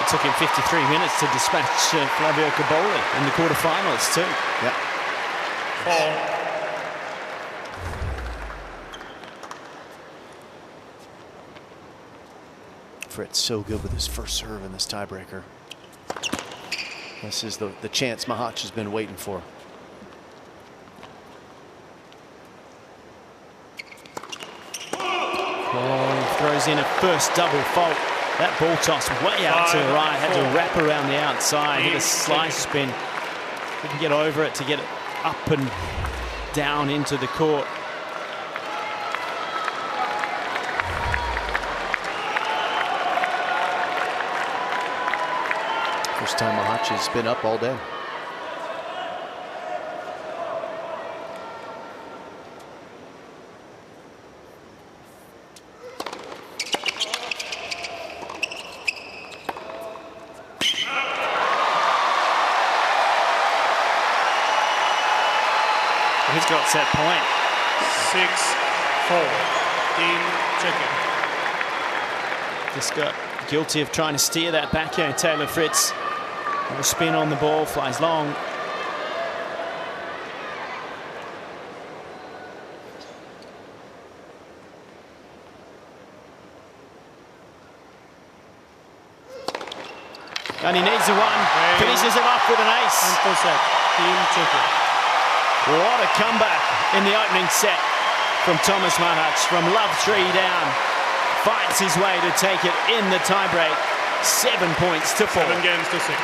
took him 53 minutes to dispatch Flavio Caboli in the quarterfinals too. Yeah. Fritz so good with his first serve in this tiebreaker. This is the chance Machac has been waiting for. Oh, he throws in a first double fault. That ball toss way out to the right, had to wrap around the outside, hit a slice spin. Couldn't get over it to get it up and down into the court. First time Machac has been up all day. He's got set point. 6-4. Team Czechia. Just got guilty of trying to steer that backhand. Taylor Fritz. The spin on the ball, flies long. And he needs the one. Finishes it off with an ace. Team Czechia. What a comeback in the opening set from Tomas Machac. From love 3 down, finds his way to take it in the tiebreak. 7 points to 4. 7 games to 6.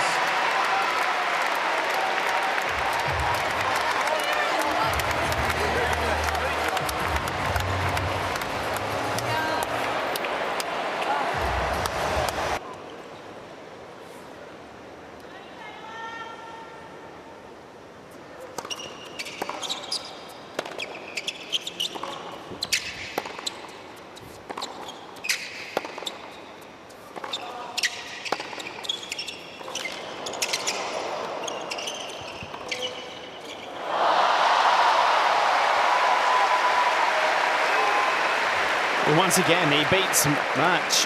once again, he beats March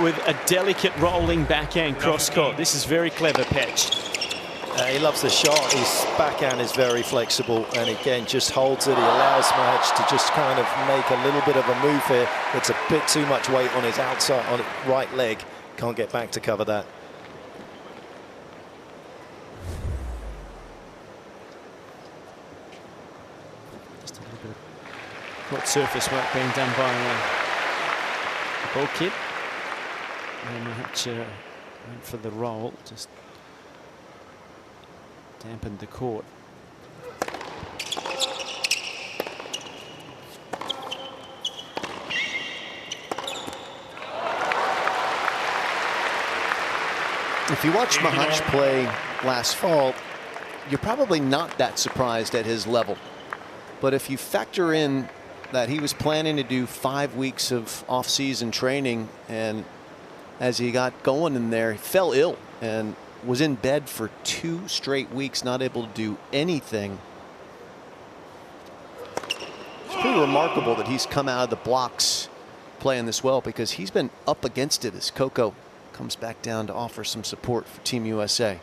with a delicate rolling backhand cross-court. This is very clever, Petch. He loves the shot. His backhand is very flexible, and again, just holds it. He allows Machac to just kind of make a little bit of a move here. It's a bit too much weight on his outside, on his right leg. Can't get back to cover that. Just a little bit of court surface work being done by the ball kid. And Machac went for the roll, just dampened the court. If you watched Machac play last fall, you're probably not that surprised at his level. But if you factor in that he was planning to do 5 weeks of off-season training, and as he got going in there, he fell ill and was in bed for 2 straight weeks, not able to do anything. It's pretty remarkable that he's come out of the blocks playing this well, because he's been up against it as Coco comes back down to offer some support for Team USA.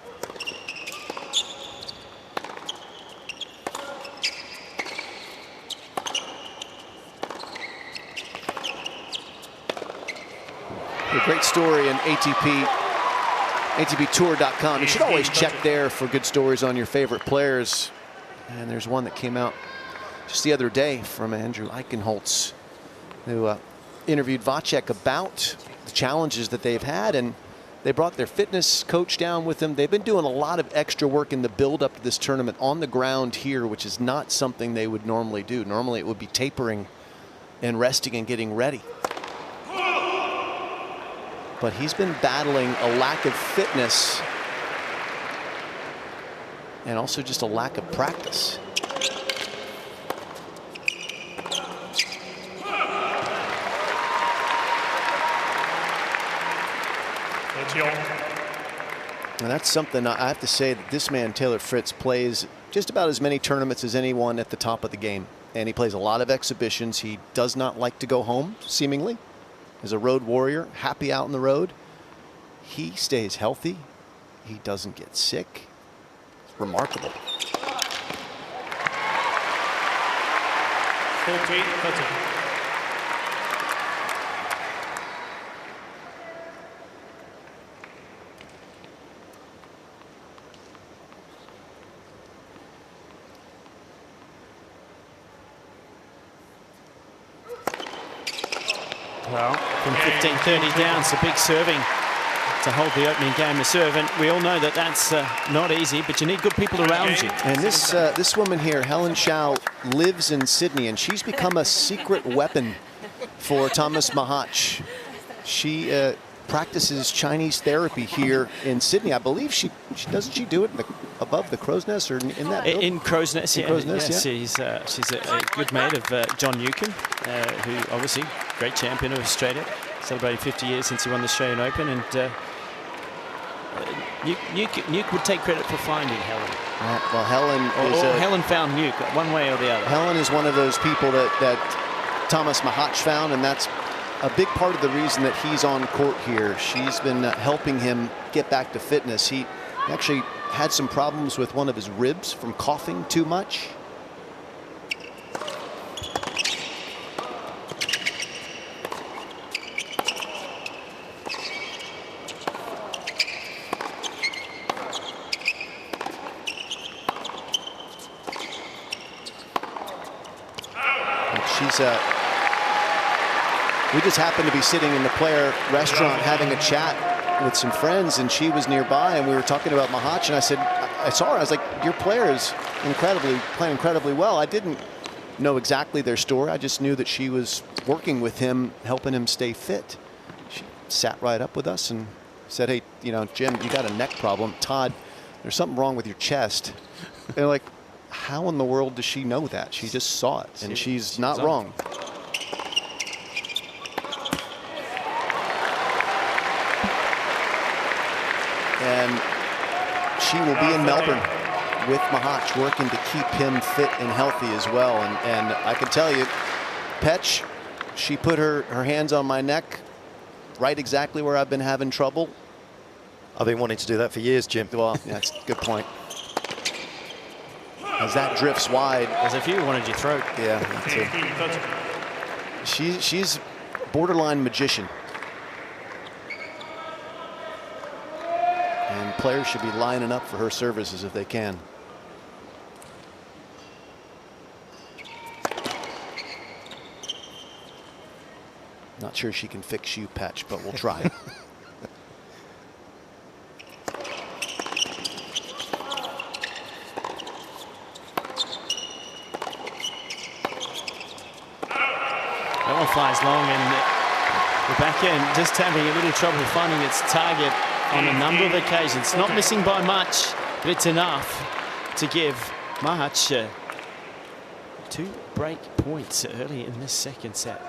A great story in ATPtour.com. You should always check there for good stories on your favorite players. And there's one that came out just the other day from Andrew Eichenholz, who interviewed Machac about the challenges that they've had, and they brought their fitness coach down with them. They've been doing a lot of extra work in the build up to this tournament on the ground here, which is not something they would normally do. Normally it would be tapering and resting and getting ready. But he's been battling a lack of fitness and also just a lack of practice. And that's something I have to say, that this man, Taylor Fritz, plays just about as many tournaments as anyone at the top of the game. And he plays a lot of exhibitions. He does not like to go home, seemingly. As a road warrior, happy out on the road. He stays healthy. He doesn't get sick. It's remarkable. 14-13. Well, from 15-30 down, it's a big serving to hold the opening game of serve, and we all know that that's not easy, but you need good people around you. And this woman here, Helen Shao, lives in Sydney, and she's become a secret weapon for Tomas Machac. She practices Chinese therapy here in Sydney. I believe she doesn't she do it above the Crow's Nest, or in that building? In Crow's Nest, yeah. Crow's Nest, yeah. She's a good mate of John Newcombe, who obviously great champion of Australia, celebrating 50 years since he won the Australian Open, and Nuke would take credit for finding Helen. Well, Helen or Helen found Nuke, one way or the other. Helen is one of those people that Tomas Machac found, and that's a big part of the reason that he's on court here. She's been helping him get back to fitness. He actually had some problems with one of his ribs from coughing too much. We just happened to be sitting in the player restaurant having a chat with some friends, and she was nearby, and we were talking about Machac, and I said, I saw her, I was like, your player is playing incredibly well. I didn't know exactly their story. I just knew that she was working with him, helping him stay fit. She sat right up with us and said, hey, you know, Jim, you got a neck problem. Todd, there's something wrong with your chest. And they're like, how in the world does she know that? She just saw it, and she's not wrong. And she will be in Melbourne with Machac, working to keep him fit and healthy as well. And I can tell you, Petch, She put her hands on my neck, right exactly where I've been having trouble. I've been wanting to do that for years, Jim. Well, that's a good point. As that drifts wide. There's a few wanted your throat. Yeah, that too. She's borderline magician. And players should be lining up for her services if they can. Not sure she can fix shoe patch, but we'll try. That one flies long, and the back end just having a little trouble finding its target on a number of occasions. Not missing by much, but it's enough to give Machac 2 break points early in this second set.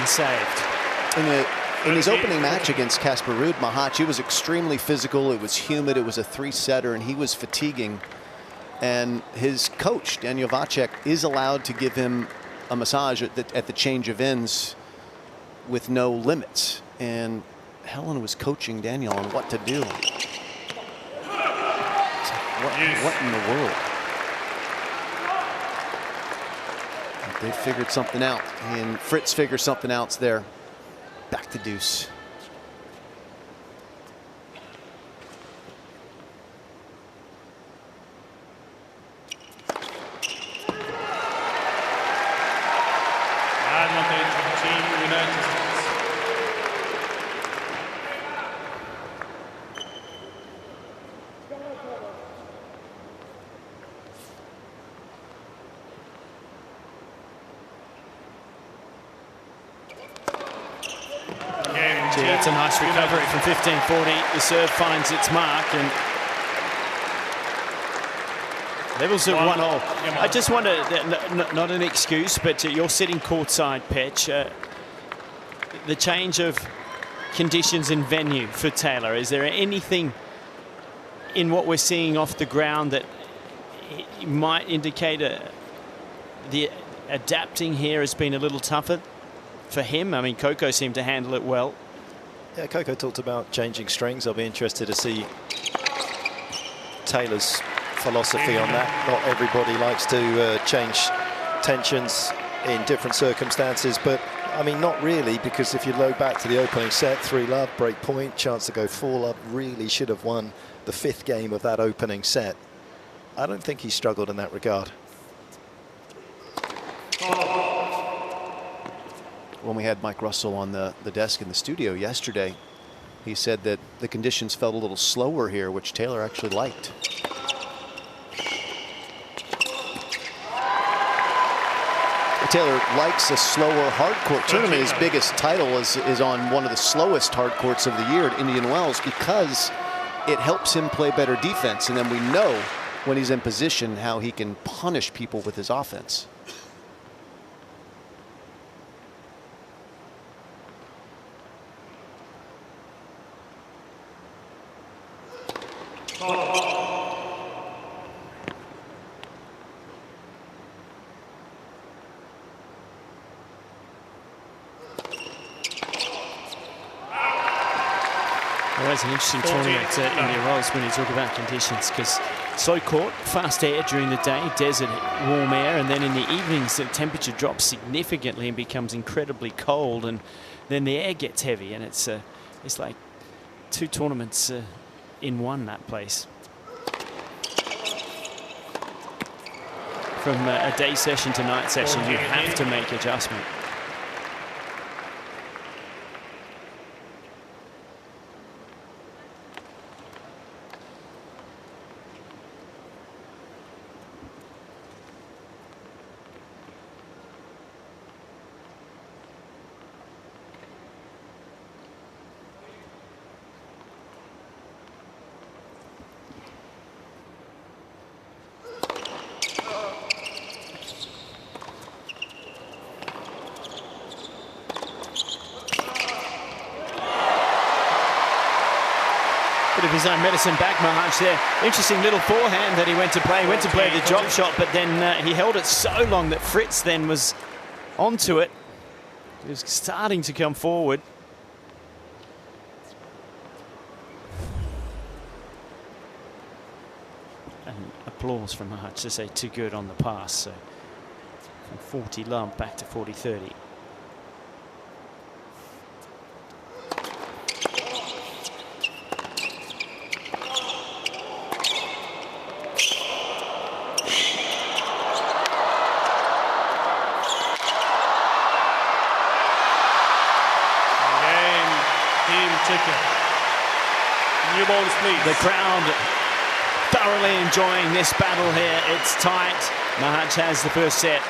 Saved. In his opening match against Casper Ruud, Machac was extremely physical. It was humid. It was a 3-setter, and he was fatiguing. And his coach, Daniel Vacek, is allowed to give him a massage at the change of ends with no limits. And Helen was coaching Daniel on what to do. What in the world? They figured something out, and Fritz figures something else there. Back to deuce. Advantage for Team United States. That's a nice recovery from 15-40. The serve finds its mark and levels at 1-all. I just wonder, not an excuse, but you're sitting courtside, Petch. The change of conditions and venue for Taylor. Is there anything in what we're seeing off the ground that might indicate the adapting here has been a little tougher for him? I mean, Coco seemed to handle it well. Yeah, Coco talked about changing strings. I'll be interested to see Taylor's philosophy on that. Not everybody likes to change tensions in different circumstances, but I mean, not really, because if you look back to the opening set, 3-love, break point, chance to go 4-love, really should have won the 5th game of that opening set. I don't think he struggled in that regard. When we had Mike Russell on the desk in the studio yesterday, he said that the conditions felt a little slower here, which Taylor actually liked. Taylor likes a slower hardcourt tournament. His biggest title is on one of the slowest hardcourts of the year at Indian Wells because it helps him play better defense. And then we know when he's in position how he can punish people with his offense. Always an interesting tournament at Indian Wells when you talk about conditions, because slow court, fast air during the day, desert, warm air, and then in the evenings the temperature drops significantly and becomes incredibly cold, and then the air gets heavy, and it's like 2 tournaments in one, that place. From a day session to night session, you have to make adjustment. of his own medicine back, Machac there. Interesting little forehand that he went to play. He went to play the drop shot, but then he held it so long that Fritz then was onto it. He was starting to come forward. And applause from Machac to say too good on the pass. So from 40 love back to 40-30. New balls, please. The crowd thoroughly enjoying this battle here. It's tight. Machac has the first set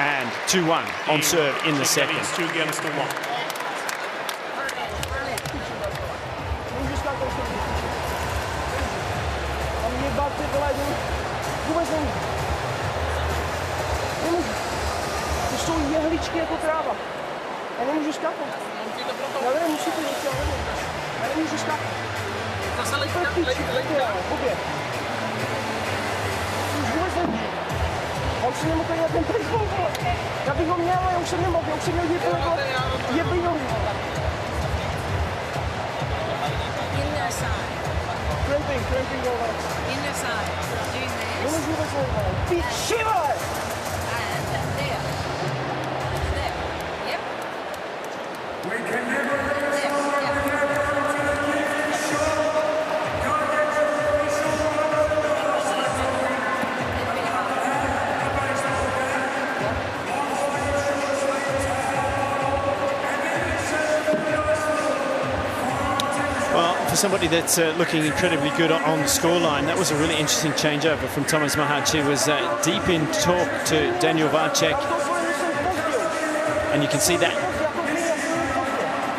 and 2-1 on serve in the second. It's 2 games to 1. Jsou jehličky jako tráva. Já nemůžu skákat. Já nevím, musí to něco, já nemůžu skákat. Zase lejte. Obě. Už vůbec nemůžu. Já už jsem nemohl tady na ten baseball. Já bych ho měl, já už jsem nemohl. Já už jsem měl jednou. In their side. Cramping over. In their side. Doing this. Nemůžu vůbec nejde. Pičiva! And there. There. Yep. We can never For somebody that's looking incredibly good on the scoreline, that was a really interesting changeover from Tomas Machac. He was deep in talk to Daniel Varcek, and you can see that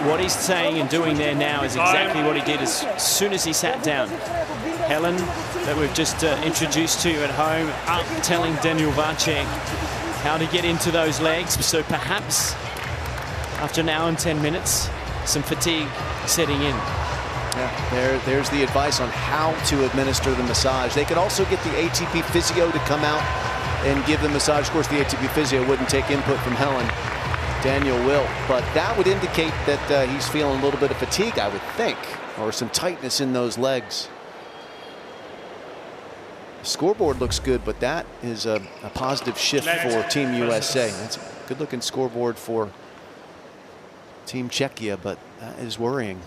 what he's saying and doing there now is exactly what he did as soon as he sat down. Helen, that we've just introduced to you at home, up telling Daniel Varcek how to get into those legs. So perhaps after an hour and 10 minutes, some fatigue setting in. Yeah, there's the advice on how to administer the massage. They could also get the ATP physio to come out and give the massage. Of course, the ATP physio wouldn't take input from Helen. Daniel will, but that would indicate that he's feeling a little bit of fatigue, I would think, or some tightness in those legs. Scoreboard looks good, but that is a positive shift for Team USA. That's a good-looking scoreboard for Team Czechia, but that is worrying.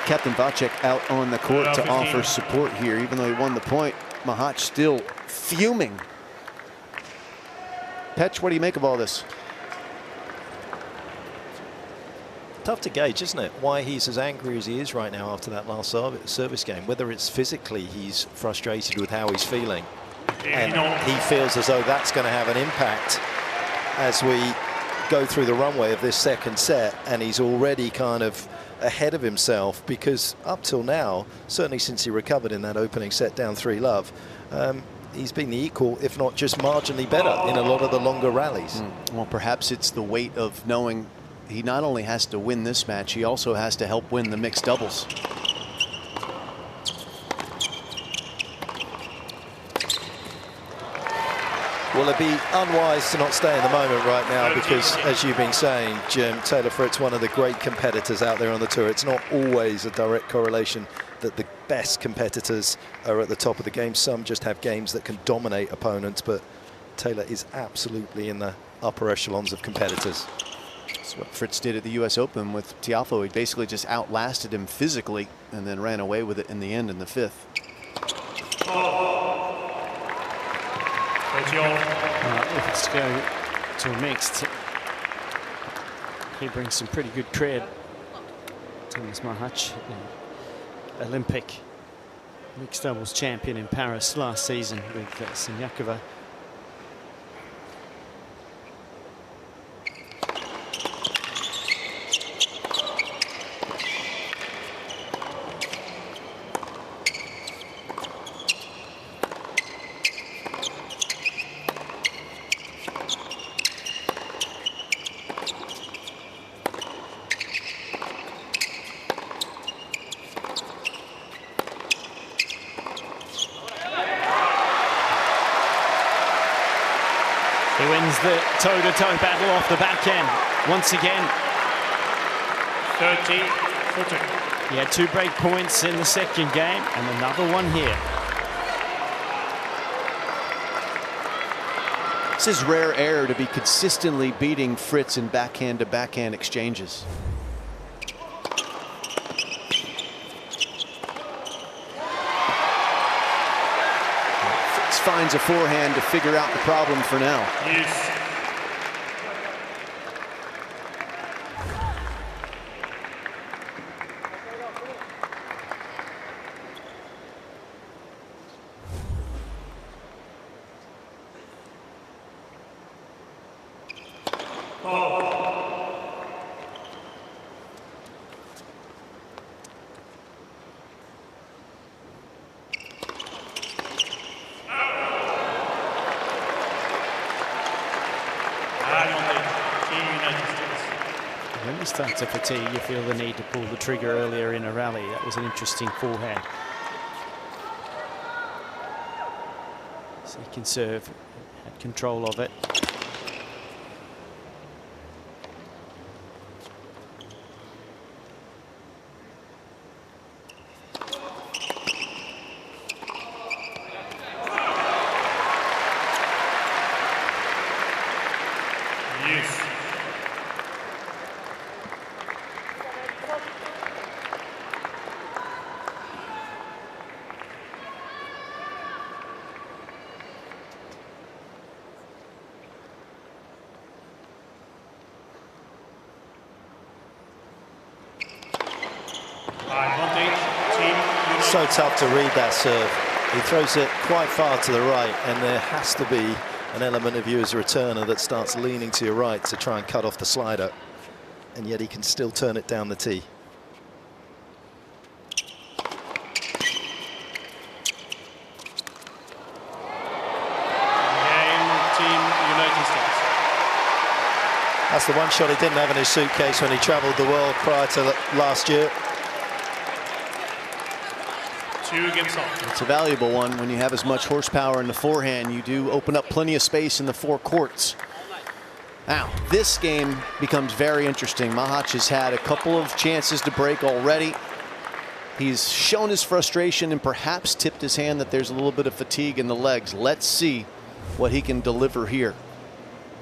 Captain Varcek out on the court to offer support here, even though he won the point. Machac still fuming. Petch, what do you make of all this? Tough to gauge, isn't it? Why he's as angry as he is right now after that last service game. Whether it's physically he's frustrated with how he's feeling, and he feels as though that's going to have an impact as we go through the runway of this second set, and he's already kind of ahead of himself, because up till now, certainly since he recovered in that opening set down 3-love, he's been the equal, if not just marginally better in a lot of the longer rallies. Well, perhaps it's the weight of knowing he not only has to win this match, he also has to help win the mixed doubles. Well, it'd be unwise to not stay in the moment right now, because, as you've been saying, Jim, Taylor Fritz, one of the great competitors out there on the tour. It's not always a direct correlation that the best competitors are at the top of the game. Some just have games that can dominate opponents, but Taylor is absolutely in the upper echelons of competitors. That's what Fritz did at the US Open with Tiafoe. He basically just outlasted him physically and then ran away with it in the end in the fifth. If it's to go to a mixed, He brings some pretty good cred. Tomas Machac, Olympic mixed doubles champion in Paris last season with Semifinal. He wins the toe-to-toe battle off the backhand once again. 30-40. He had 2 break points in the second game and another one here. This is rare air to be consistently beating Fritz in backhand-to-backhand exchanges. Fritz finds a forehand to figure out the problem for now. Yes. When you start to fatigue, you feel the need to pull the trigger earlier in a rally. That was an interesting forehand. So he can serve, had control of it. Yes. So tough to read that serve. He throws it quite far to the right, and there has to be an element of you as a returner that starts leaning to your right to try and cut off the slider, and yet he can still turn it down the tee. That's the one shot he didn't have in his suitcase when he travelled the world prior to last year. 2 games on. It's a valuable one. When you have as much horsepower in the forehand, you do open up plenty of space in the forecourts. Now, this game becomes very interesting. Machac has had a couple of chances to break already. He's shown his frustration and perhaps tipped his hand that there's a little bit of fatigue in the legs. Let's see what he can deliver here.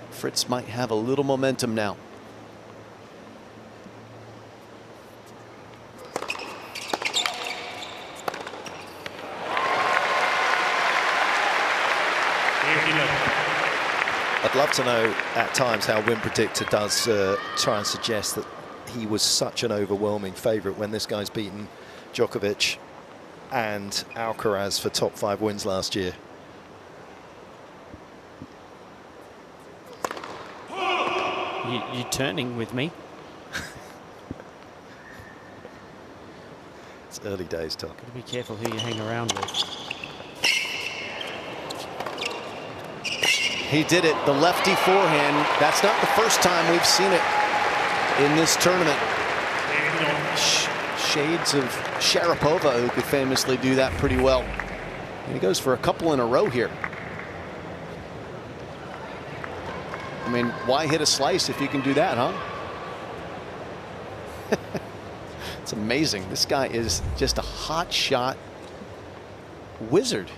Fritz might have a little momentum now. I'd love to know at times how Win Predictor does try and suggest that he was such an overwhelming favourite when this guy's beaten Djokovic and Alcaraz for top 5 wins last year. You're turning with me. It's early days, Tom. Got to be careful who you hang around with. He did it, the lefty forehand. That's not the first time we've seen it in this tournament. Shades of Sharapova, who could famously do that pretty well. And he goes for a couple in a row here. I mean, why hit a slice if you can do that, huh? It's amazing. This guy is just a hot shot wizard.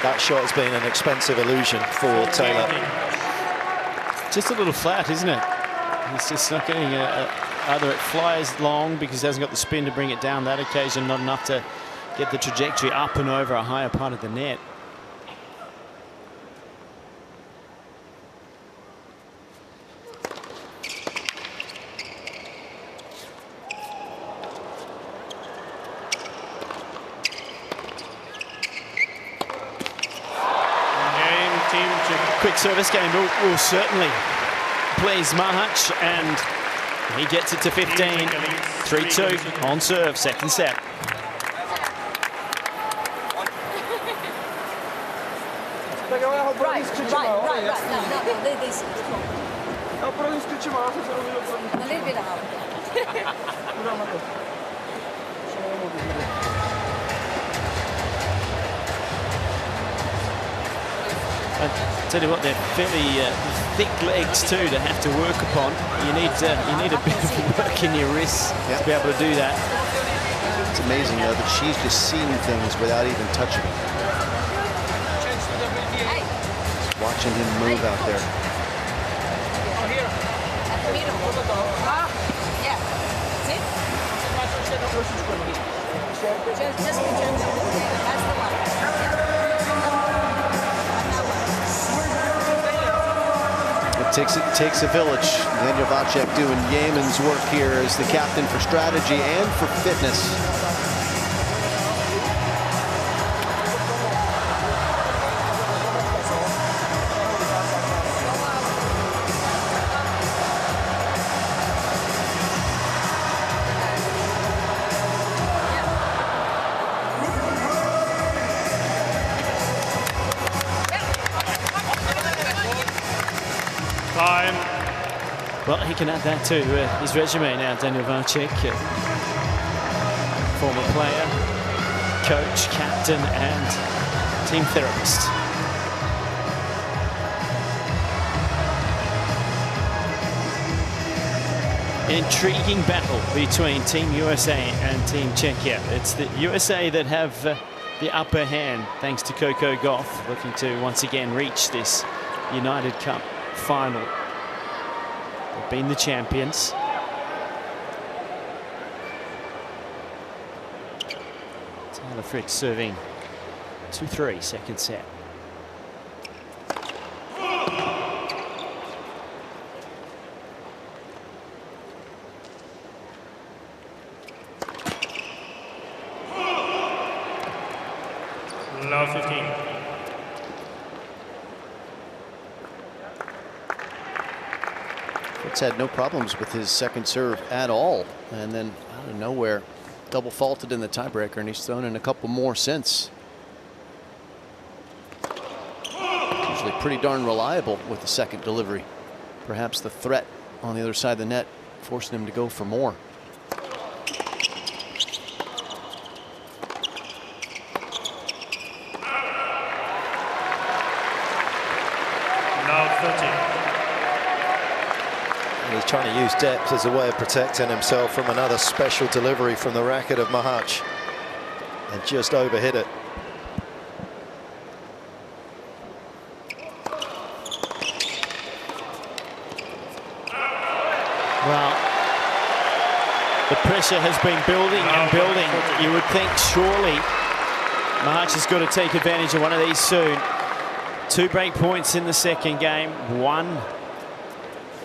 That shot has been an expensive illusion for Taylor. Just a little flat, isn't it? He's just not getting either it flies long because he hasn't got the spin to bring it down that occasion, not enough to get the trajectory up and over a higher part of the net. Quick service game will certainly please Machac, and he gets it to 15. 3-2 on serve, second set. Right. No, this. A little bit out. I tell you what, they're fairly thick legs too to have to work upon. You need a bit of work in your wrists to be able to do that. It's amazing though that she's just seeing things without even touching it. Just watching him move out there. Just that's the one. It takes a village. Daniel Machac doing yeoman's work here as the captain for strategy and for fitness. Time. Well, he can add that to his resume now, Daniel Machac. Former player, coach, captain, and team therapist. An intriguing battle between Team USA and Team Czechia. It's the USA that have the upper hand, thanks to Coco Gauff, looking to once again reach this United Cup final. They've been the champions. Taylor Fritz serving 2-3, second set. Now 15. Fritz had no problems with his second serve at all, and then out of nowhere double faulted in the tiebreaker, and he's thrown in a couple more since. Usually pretty darn reliable with the second delivery. Perhaps the threat on the other side of the net forcing him to go for more. Now 13. He's trying to use depth as a way of protecting himself from another special delivery from the racket of Machac, and just overhit it. Well, the pressure has been building and building. You would think surely Machac has got to take advantage of one of these soon. 2 break points in the second game, 1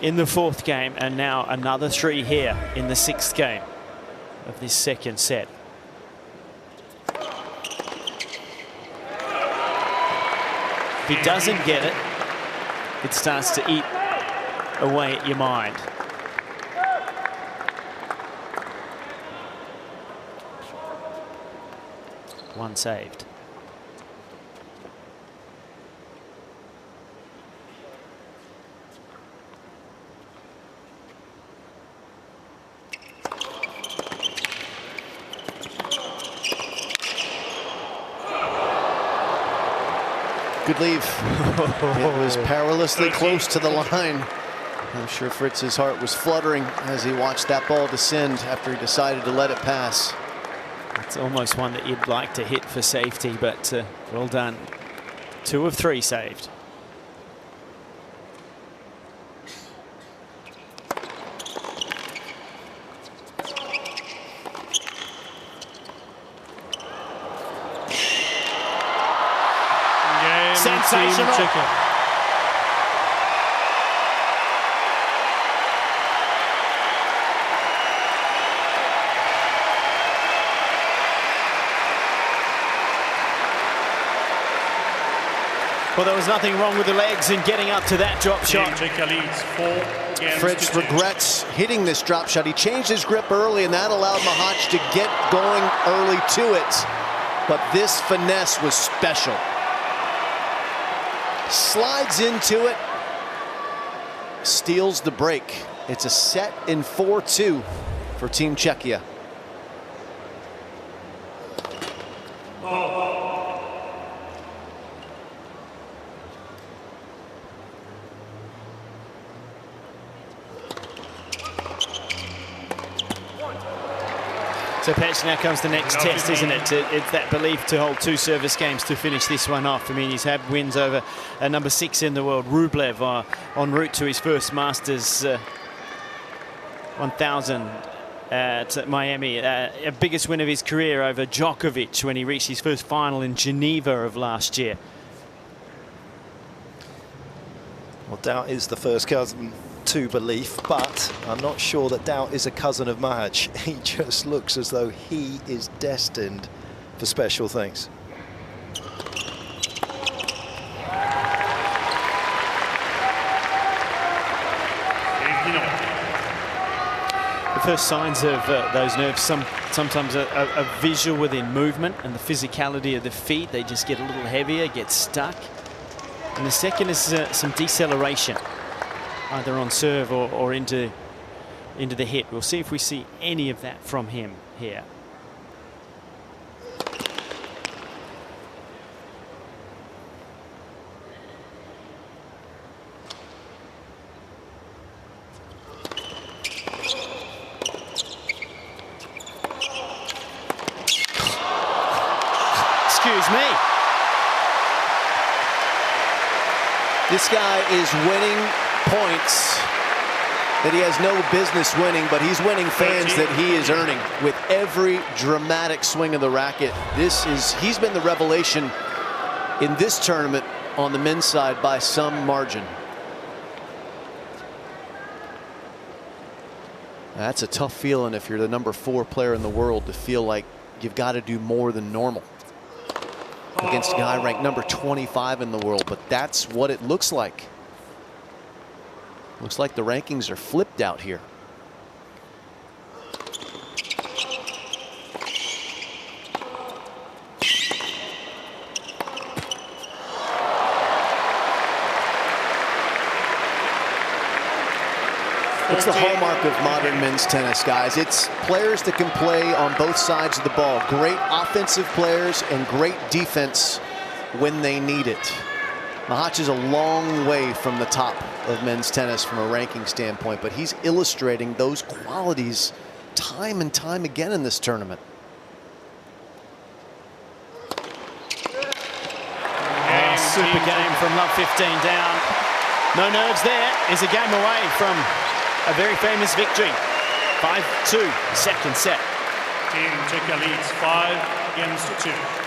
in the fourth game, and now another 3 here in the 6th game of this second set. If he doesn't get it, it starts to eat away at your mind. One saved. Good leave. It was perilously close to the line. I'm sure Fritz's heart was fluttering as he watched that ball descend after he decided to let it pass. It's almost one that you'd like to hit for safety, but well done 2 of 3 saved. Sensational. Well, there was nothing wrong with the legs in getting up to that drop shot. Fritz regrets hitting this drop shot. He changed his grip early, and that allowed Machac to get going early to it. But this finesse was special. Slides into it, steals the break. It's a set in 4-2 for Team Czechia. So, Patch, now comes the next test, isn't it? It's that belief to hold 2 service games to finish this one off. I mean, he's had wins over number 6 in the world, Rublev, en route to his first Masters 1000 at Miami. A biggest win of his career over Djokovic when he reached his first final in Geneva of last year. Well, doubt is the first cousin to belief, but I'm not sure that doubt is a cousin of Machac. He just looks as though he is destined for special things. The first signs of those nerves sometimes are visual within movement and the physicality of the feet. They just get a little heavier, get stuck. And the second is some deceleration, either on serve or into the hit. We'll see if we see any of that from him here. Excuse me. This guy is winning points that he has no business winning, but he's winning fans that he is earning with every dramatic swing of the racket. He's been the revelation in this tournament on the men's side by some margin. That's a tough feeling if you're the number 4 player in the world, to feel like you've got to do more than normal against a guy ranked number 25 in the world, but that's what it looks like. Looks like the rankings are flipped out here. It's the hallmark of modern men's tennis, guys. It's players that can play on both sides of the ball. Great offensive players and great defense when they need it. Machac is a long way from the top of men's tennis from a ranking standpoint, but he's illustrating those qualities time and time again in this tournament. Super game from Love 15 down. No nerves there. Is a game away from a very famous victory. 5-2, second set. Team Czechia leads 5-2.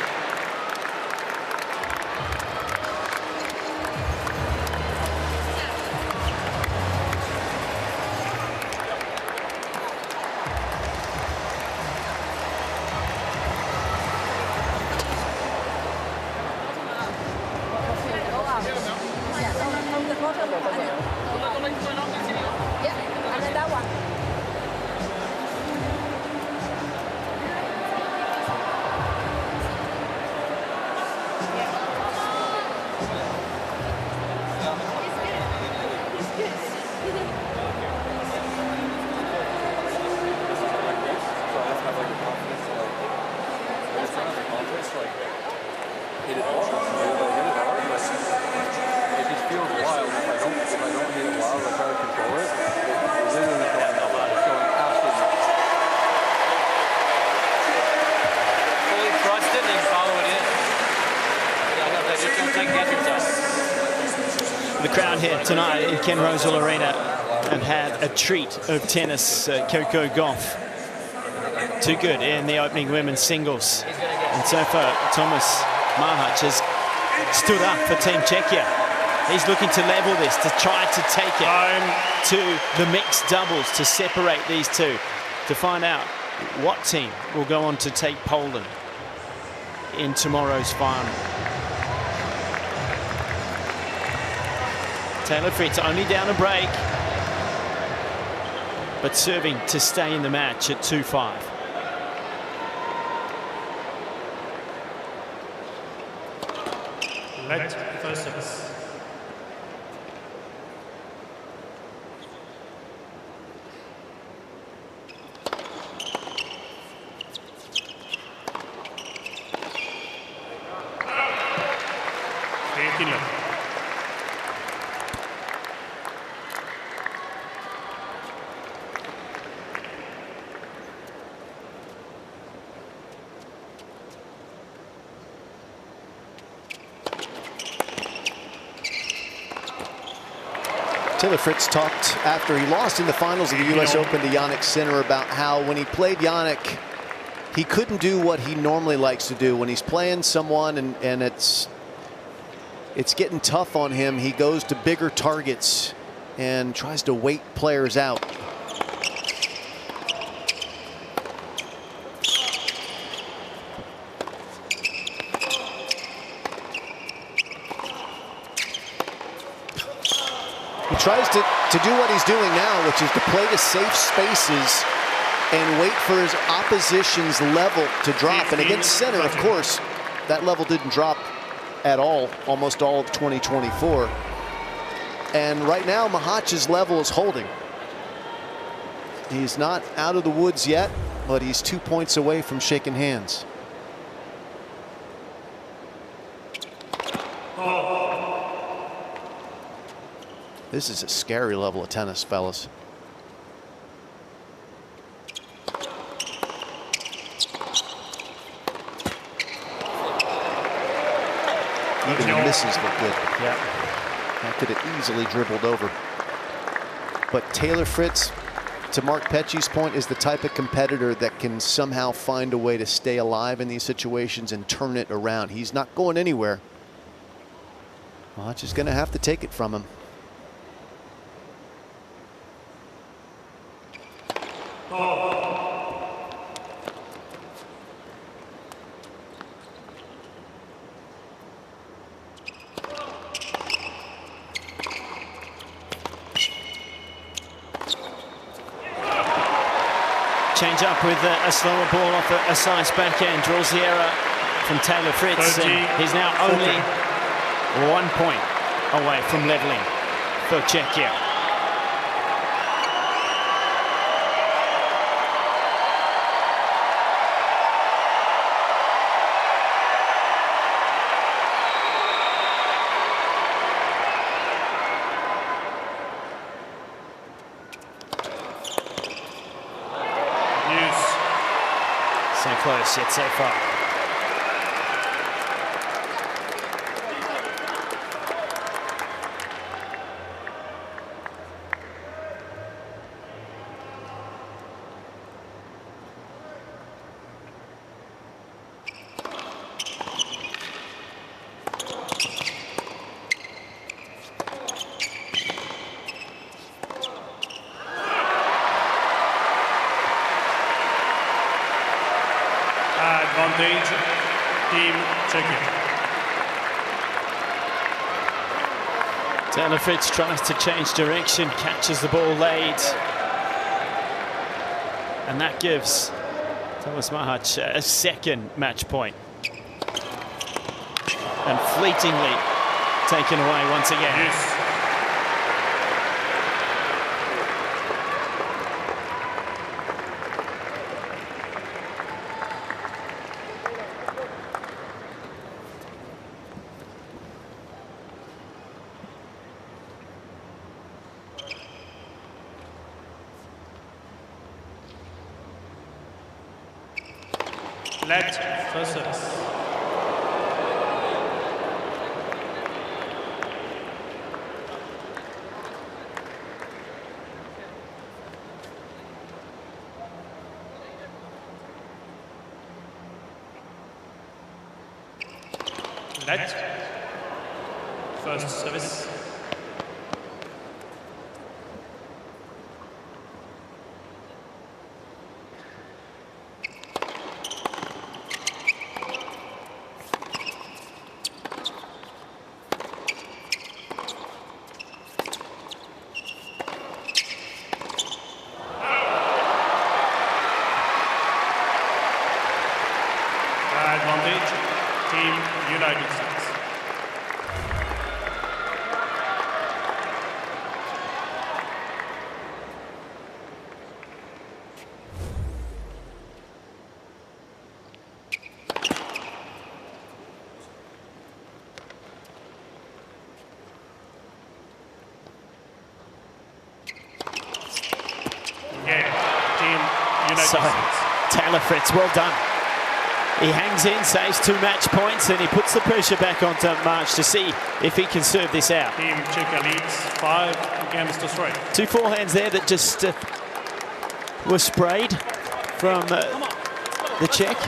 Just don't take that The crowd here tonight in Ken Rosewall Arena have had a treat of tennis. Coco Gauff, too good in the opening women's singles. And so far, Tomas Machac has stood up for Team Czechia. He's looking to level this, to try to take it to the mixed doubles, to separate these two, to find out what team will go on to take Poland in tomorrow's final. Taylor Fritz only down a break, but serving to stay in the match at 2-5. Let first service. Taylor Fritz talked after he lost in the finals of the US Open to Jannik Sinner about how when he played Jannik, he couldn't do what he normally likes to do. When he's playing someone and it's getting tough on him, he goes to bigger targets and tries to wait players out. He tries to do what he's doing now, which is to play to safe spaces and wait for his opposition's level to drop. And against Sinner, of course, that level didn't drop at all, almost all of 2024. And right now, Machac's level is holding. He's not out of the woods yet, but he's 2 points away from shaking hands. This is a scary level of tennis, fellas. Even the misses look good. Yeah. That could have easily dribbled over. But Taylor Fritz, to Mark Petchey's point, is the type of competitor that can somehow find a way to stay alive in these situations and turn it around. He's not going anywhere. Machac is going to have to take it from him. Change up with a slower ball off a slice backhand, draws the error from Taylor Fritz, and he's now only 1 point away from leveling for Czechia. So close yet so far. Advantage, Team Czechia. Taylor Fritz tries to change direction, catches the ball late. And that gives Tomas Machac a second match point. And fleetingly taken away once again. Yes. Let first service. Net. First service. Advantage, Team United States. Yeah, Team United So, States. Taylor Fritz, well done. He hangs in, saves 2 match points, and he puts the pressure back onto March to see if he can serve this out. Team Czech leads 5 games to 3. 2 forehands there that just were sprayed from the Czech.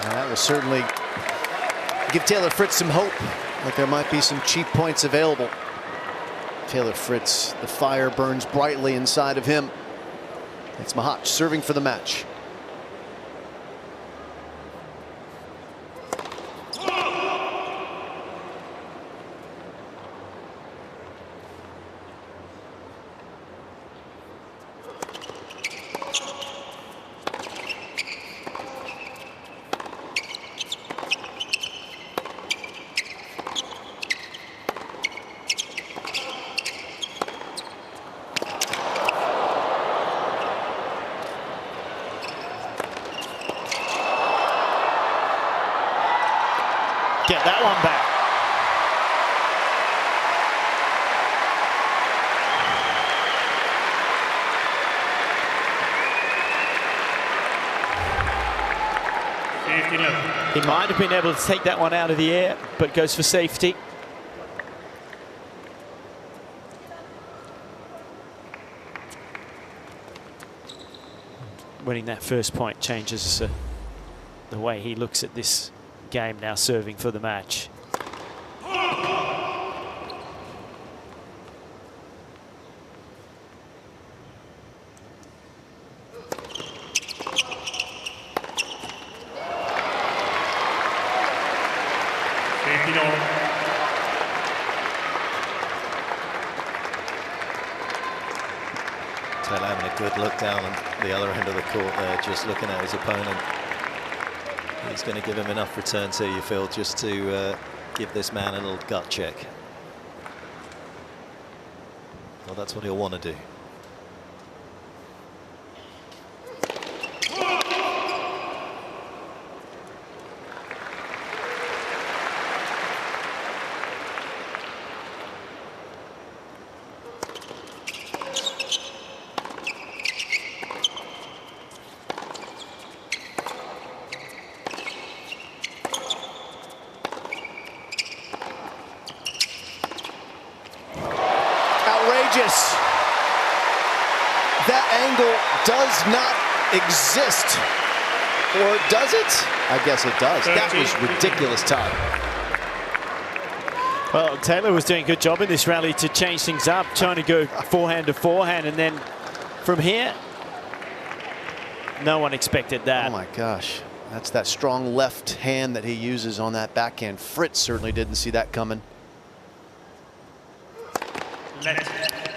That will certainly give Taylor Fritz some hope that there might be some cheap points available. Taylor Fritz, the fire burns brightly inside of him. It's Machac serving for the match. Get that one back. He might have been able to take that one out of the air, but goes for safety. Winning that first point changes the way he looks at this game now, serving for the match. Taylor having a good look down on the other end of the court there, just looking at his opponent. He's going to give him enough return to you, Phil, just to give this man a little gut check. Well, that's what he'll want to do. That angle does not exist. Or does it? I guess it does. That was ridiculous time. Well, Taylor was doing a good job in this rally to change things up, trying to go forehand to forehand, and then from here, no one expected that. Oh my gosh. That's that strong left hand that he uses on that backhand. Fritz certainly didn't see that coming.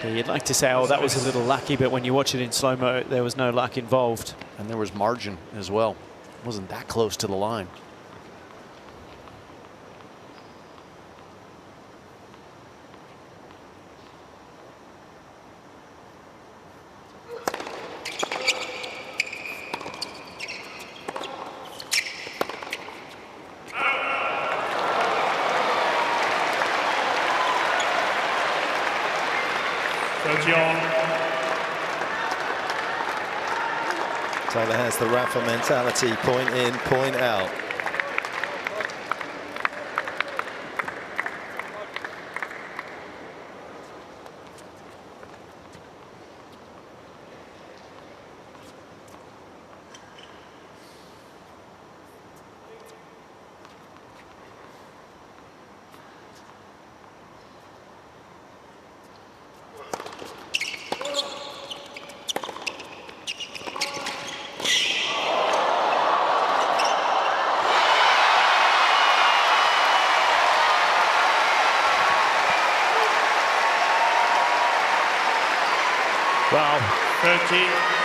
Yeah, you'd like to say, oh, that was a little lucky, but when you watch it in slow-mo, there was no luck involved. And there was margin as well. It wasn't that close to the line. Taylor has the Rafa mentality, point in, point out. Well,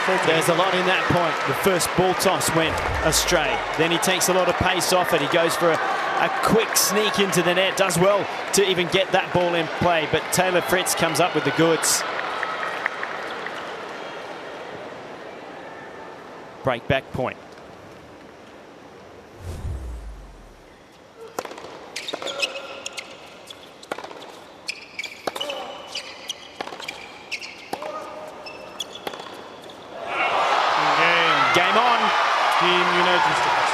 30-40. there's a lot in that point. The first ball toss went astray. Then he takes a lot of pace off it. He goes for a quick sneak into the net. Does well to even get that ball in play. But Taylor Fritz comes up with the goods. Break back point. Game on. Team United States.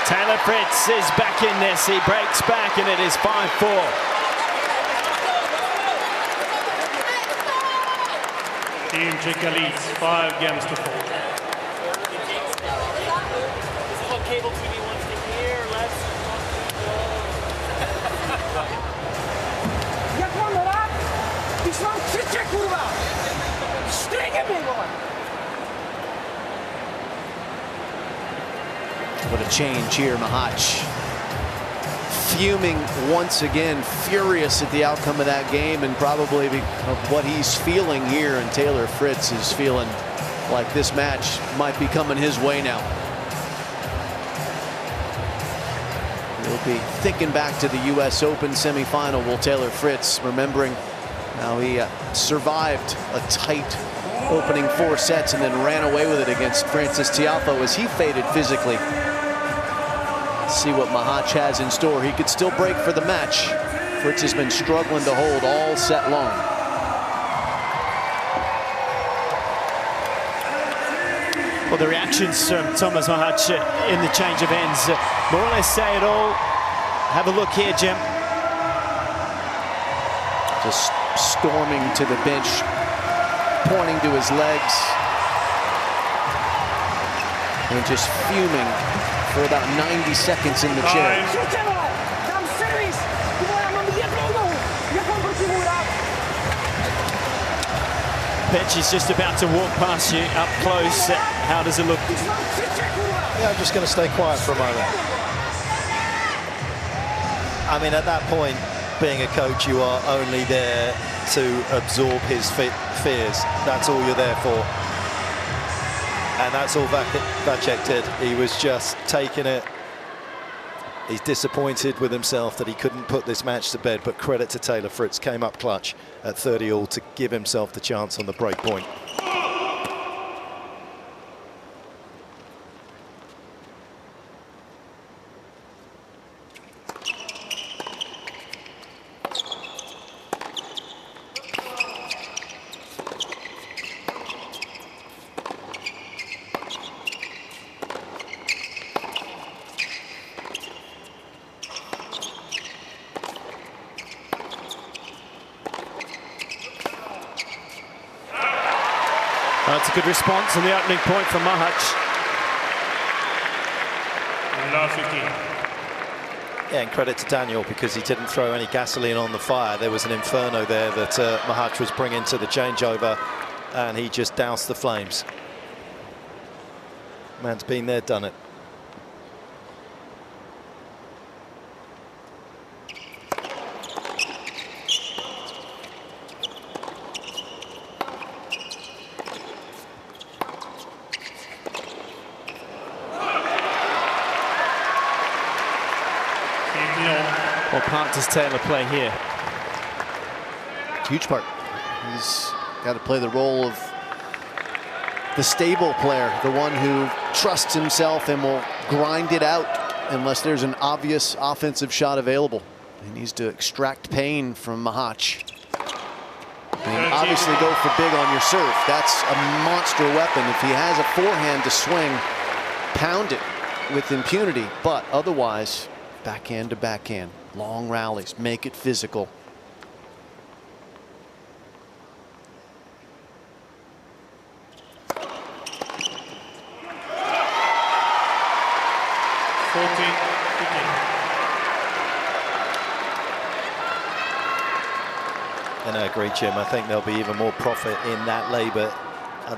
Taylor Fritz is back in this. He breaks back and it is 5-4. Team Czech leads 5 games to 4. This is what cable TV wants to hear. Jak mám hrát, když mám křiče, kurva? Štryky mi, vole! What a change here, Machac. Fuming once again, furious at the outcome of that game, and probably of what he's feeling here. And Taylor Fritz is feeling like this match might be coming his way now. He'll be thinking back to the U.S. Open semifinal. Will Taylor Fritz, remembering how he survived a tight opening 4 sets and then ran away with it against Francis Tiafoe as he faded physically. See what Machac has in store. He could still break for the match. Fritz has been struggling to hold all set long. Well, the reactions from Tomas Machac in the change of ends more or less say it all. Have a look here, Jim. Just storming to the bench, pointing to his legs, and just fuming for about 90 seconds in the chair. Křiče, vole! Dám servis! Ty vole, já mám jednou nohu! Jak mám proti mu hrát? Bench is just about to walk past you up close. How does it look? Když mám křiče, kurva! Yeah, I'm just going to stay quiet for a moment. I mean, at that point, being a coach, you are only there to absorb his fears. That's all you're there for. And that's all Vacek did. He was just taking it. He's disappointed with himself that he couldn't put this match to bed, but credit to Taylor Fritz, came up clutch at 30-all to give himself the chance on the break point. That's a good response on the opening point from Machac. Love 15. Yeah, and credit to Daniel because he didn't throw any gasoline on the fire. There was an inferno there that Machac was bringing to the changeover, and he just doused the flames. Man's been there, done it. What part does Taylor play here? Huge part. He's got to play the role of the stable player, the one who trusts himself and will grind it out unless there's an obvious offensive shot available. He needs to extract pain from Machac. And obviously go for big on your serve. That's a monster weapon. If he has a forehand to swing, pound it with impunity. But otherwise, backhand to backhand. Long rallies, make it physical. And I agree, Jim. I think there'll be even more profit in that labour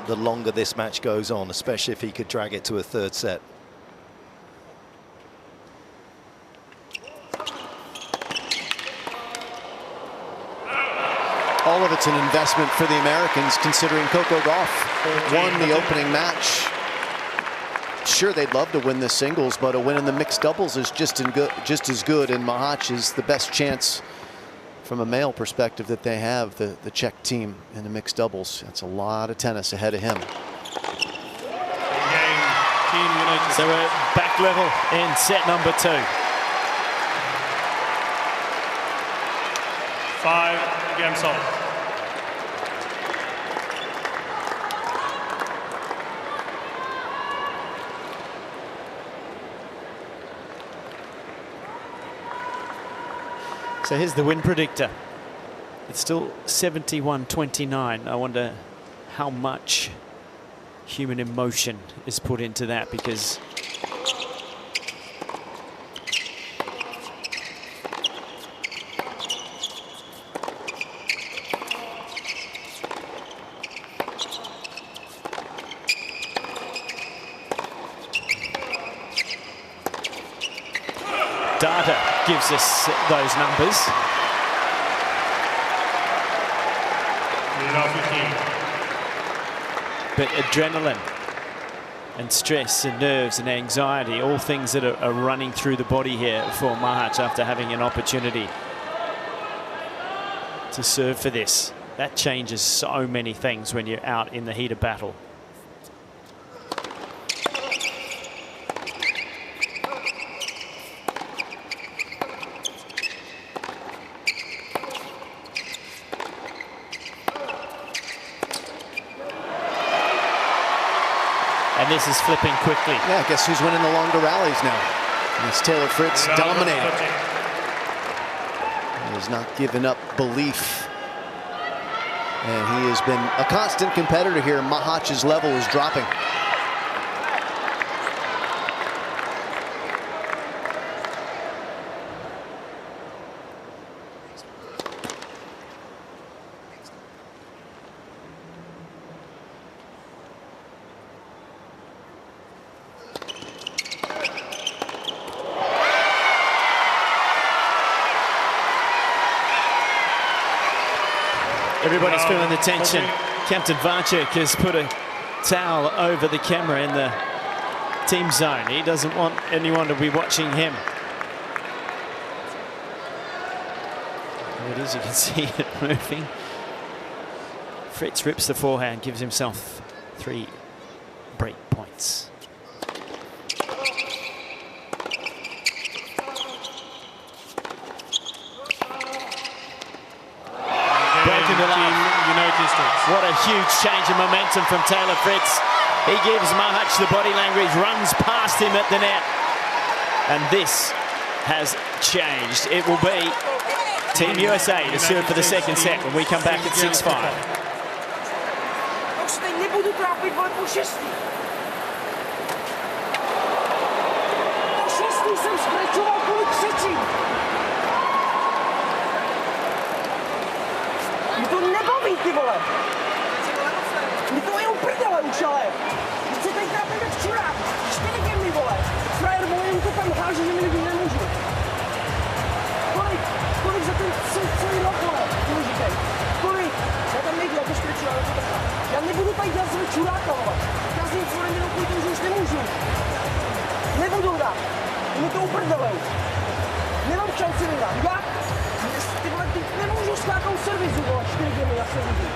the longer this match goes on, especially if he could drag it to a third set. all of it's an investment for the Americans, considering Coco Gauff won the opening match. Sure, they'd love to win the singles, but a win in the mixed doubles is just as good, and Machac is the best chance from a male perspective that they have, the Czech team in the mixed doubles. That's a lot of tennis ahead of him. So we're back level in set number 2. 5 games off. So here's the win predictor. It's still 71-29. I wonder how much human emotion is put into that, because data gives us those numbers. But adrenaline and stress and nerves and anxiety, all things that are running through the body here for Machac after having an opportunity to serve for this. That changes so many things when you're out in the heat of battle. And this is flipping quickly. Yeah, guess who's winning the longer rallies now? And it's Taylor Fritz dominating. He has not given up belief. And he has been a constant competitor here. Machac's level is dropping. Everybody's feeling the tension. Captain Machac has put a towel over the camera in the team zone. He doesn't want anyone to be watching him. There it is, you can see it moving. Fritz rips the forehand, gives himself 3 break points. What a huge change in momentum from Taylor Fritz. He gives Machac the body language, runs past him at the net. And this has changed. It will be Team USA to serve for the second set when we come back at 6-5. Ty vole! My to je uprdele už, ale! Teď se tady trápím jak čurák! 4 gamy, vole! Frajer, vole, jen to tam háže, že mi lidi nemůžu! Kolik za ten celý rok, vole? Důležitej! Kolik? Já tam nejdu, já to štreču, ale to taká. Já nebudu tady dělat svůj čuráka, vole! Já s ním furt jenom kvůli tomu, že už nemůžu! Nebudu dát! Mi to uprdele! Nemám šanci vyhrát! Jak? Ty vole, ty nemůžu skákat servisu, vole, 4 gamy na servisu.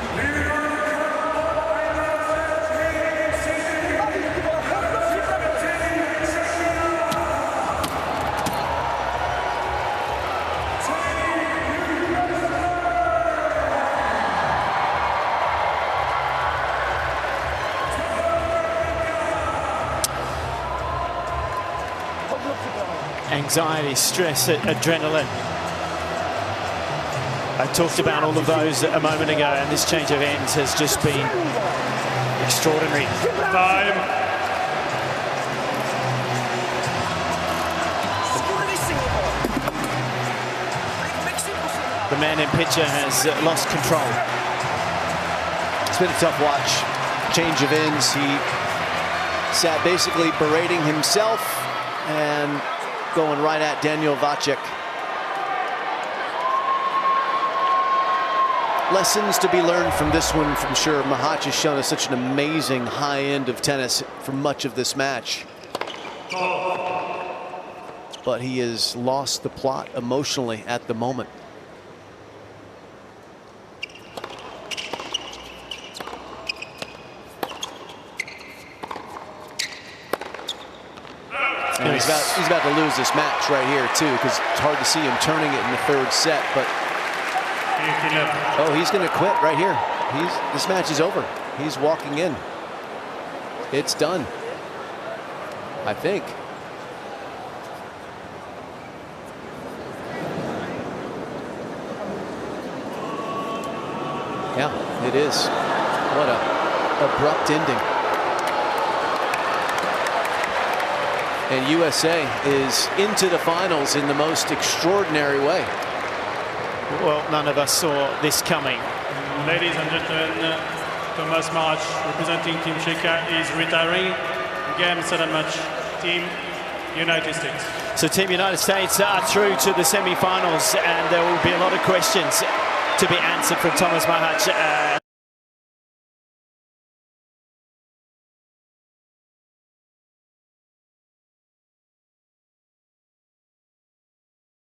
Anxiety, stress, adrenaline. I talked about all of those a moment ago, and this change of ends has just been extraordinary. Time. The man in picture has lost control. It's been a tough watch. Change of ends. He sat basically berating himself and going right at Daniel Machac. Lessons to be learned from this one, from sure. Machac has shown us such an amazing high end of tennis for much of this match. But he has lost the plot emotionally at the moment. And he's about to lose this match right here too, because it's hard to see him turning it in the third set. But oh, he's going to quit right here. This match is over. He's walking in. It's done, I think. Yeah, it is. What a abrupt ending. And USA is into the finals in the most extraordinary way. Well, none of us saw this coming. Ladies and gentlemen, Tomas Machac, representing Team Czechia, is retiring. Game, set and match, Team United States. So Team United States are through to the semi-finals, and there will be a lot of questions to be answered from Tomas Machac.